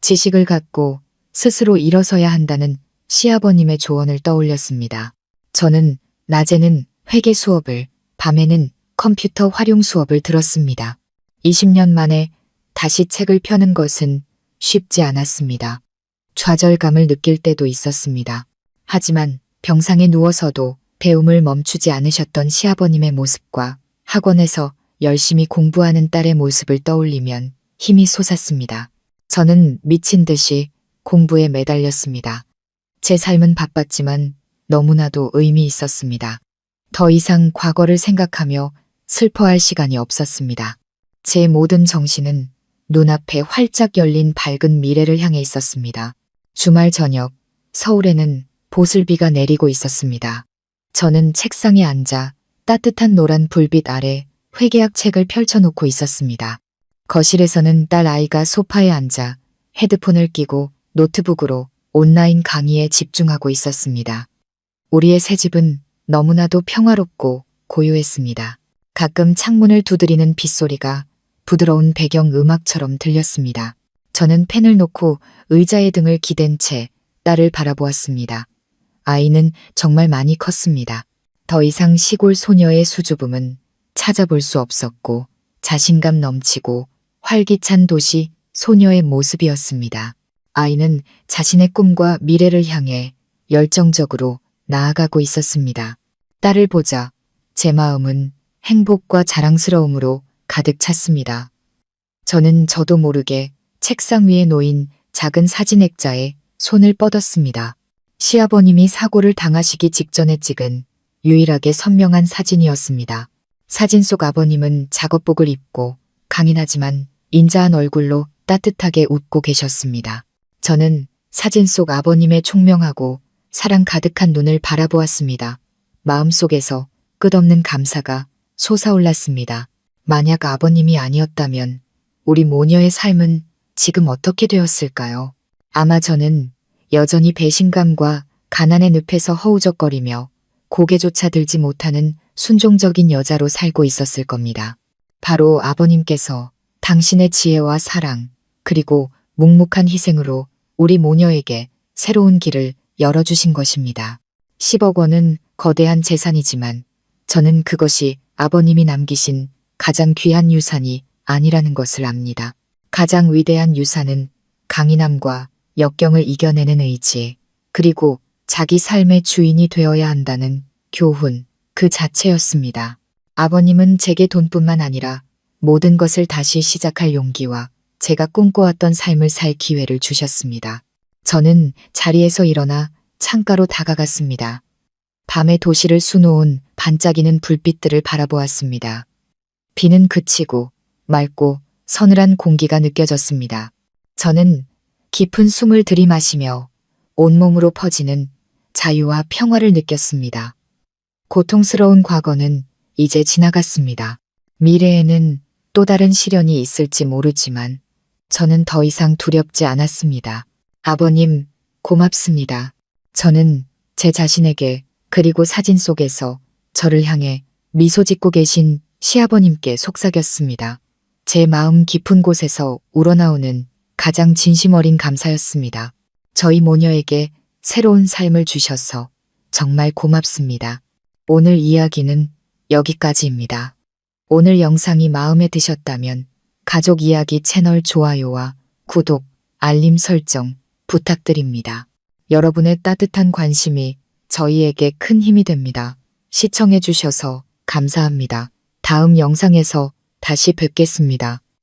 지식을 갖고 스스로 일어서야 한다는 시아버님의 조언을 떠올렸습니다. 저는 낮에는 회계 수업을, 밤에는 컴퓨터 활용 수업을 들었습니다. 20년 만에 다시 책을 펴는 것은 쉽지 않았습니다. 좌절감을 느낄 때도 있었습니다. 하지만 병상에 누워서도 배움을 멈추지 않으셨던 시아버님의 모습과 학원에서 열심히 공부하는 딸의 모습을 떠올리면 힘이 솟았습니다. 저는 미친 듯이 공부에 매달렸습니다. 제 삶은 바빴지만 너무나도 의미 있었습니다. 더 이상 과거를 생각하며 슬퍼할 시간이 없었습니다. 제 모든 정신은 눈앞에 활짝 열린 밝은 미래를 향해 있었습니다. 주말 저녁, 서울에는 보슬비가 내리고 있었습니다. 저는 책상에 앉아 따뜻한 노란 불빛 아래 회계학 책을 펼쳐놓고 있었습니다. 거실에서는 딸 아이가 소파에 앉아 헤드폰을 끼고 노트북으로 온라인 강의에 집중하고 있었습니다. 우리의 새 집은 너무나도 평화롭고 고요했습니다. 가끔 창문을 두드리는 빗소리가 부드러운 배경 음악처럼 들렸습니다. 저는 펜을 놓고 의자에 등을 기댄 채 딸을 바라보았습니다. 아이는 정말 많이 컸습니다. 더 이상 시골 소녀의 수줍음은 찾아볼 수 없었고 자신감 넘치고 활기찬 도시 소녀의 모습이었습니다. 아이는 자신의 꿈과 미래를 향해 열정적으로 나아가고 있었습니다. 딸을 보자 제 마음은 행복과 자랑스러움으로 가득 찼습니다. 저는 저도 모르게 책상 위에 놓인 작은 사진 액자에 손을 뻗었습니다. 시아버님이 사고를 당하시기 직전에 찍은 유일하게 선명한 사진이었습니다. 사진 속 아버님은 작업복을 입고 강인하지만 인자한 얼굴로 따뜻하게 웃고 계셨습니다. 저는 사진 속 아버님의 총명하고 사랑 가득한 눈을 바라보았습니다. 마음속에서 끝없는 감사가 솟아올랐습니다. 만약 아버님이 아니었다면 우리 모녀의 삶은 지금 어떻게 되었을까요? 아마 저는 여전히 배신감과 가난의 늪에서 허우적거리며 고개조차 들지 못하는 순종적인 여자로 살고 있었을 겁니다. 바로 아버님께서 당신의 지혜와 사랑 그리고 묵묵한 희생으로 우리 모녀에게 새로운 길을 열어주신 것입니다. 10억 원은 거대한 재산이지만 저는 그것이 아버님이 남기신 가장 귀한 유산이 아니라는 것을 압니다. 가장 위대한 유산은 강인함과 역경을 이겨내는 의지, 그리고 자기 삶의 주인이 되어야 한다는 교훈, 그 자체였습니다. 아버님은 제게 돈뿐만 아니라 모든 것을 다시 시작할 용기와 제가 꿈꿔왔던 삶을 살 기회를 주셨습니다. 저는 자리에서 일어나 창가로 다가갔습니다. 밤의 도시를 수놓은 반짝이는 불빛들을 바라보았습니다. 비는 그치고 맑고 서늘한 공기가 느껴졌습니다. 저는 깊은 숨을 들이마시며 온몸으로 퍼지는 자유와 평화를 느꼈습니다. 고통스러운 과거는 이제 지나갔습니다. 미래에는 또 다른 시련이 있을지 모르지만 저는 더 이상 두렵지 않았습니다. 아버님, 고맙습니다. 저는 제 자신에게 그리고 사진 속에서 저를 향해 미소 짓고 계신 시아버님께 속삭였습니다. 제 마음 깊은 곳에서 우러나오는 가장 진심 어린 감사였습니다. 저희 모녀에게 새로운 삶을 주셔서 정말 고맙습니다. 오늘 이야기는 여기까지입니다. 오늘 영상이 마음에 드셨다면 가족 이야기 채널 좋아요와 구독, 알림 설정 부탁드립니다. 여러분의 따뜻한 관심이 저희에게 큰 힘이 됩니다. 시청해 주셔서 감사합니다. 다음 영상에서 다시 뵙겠습니다.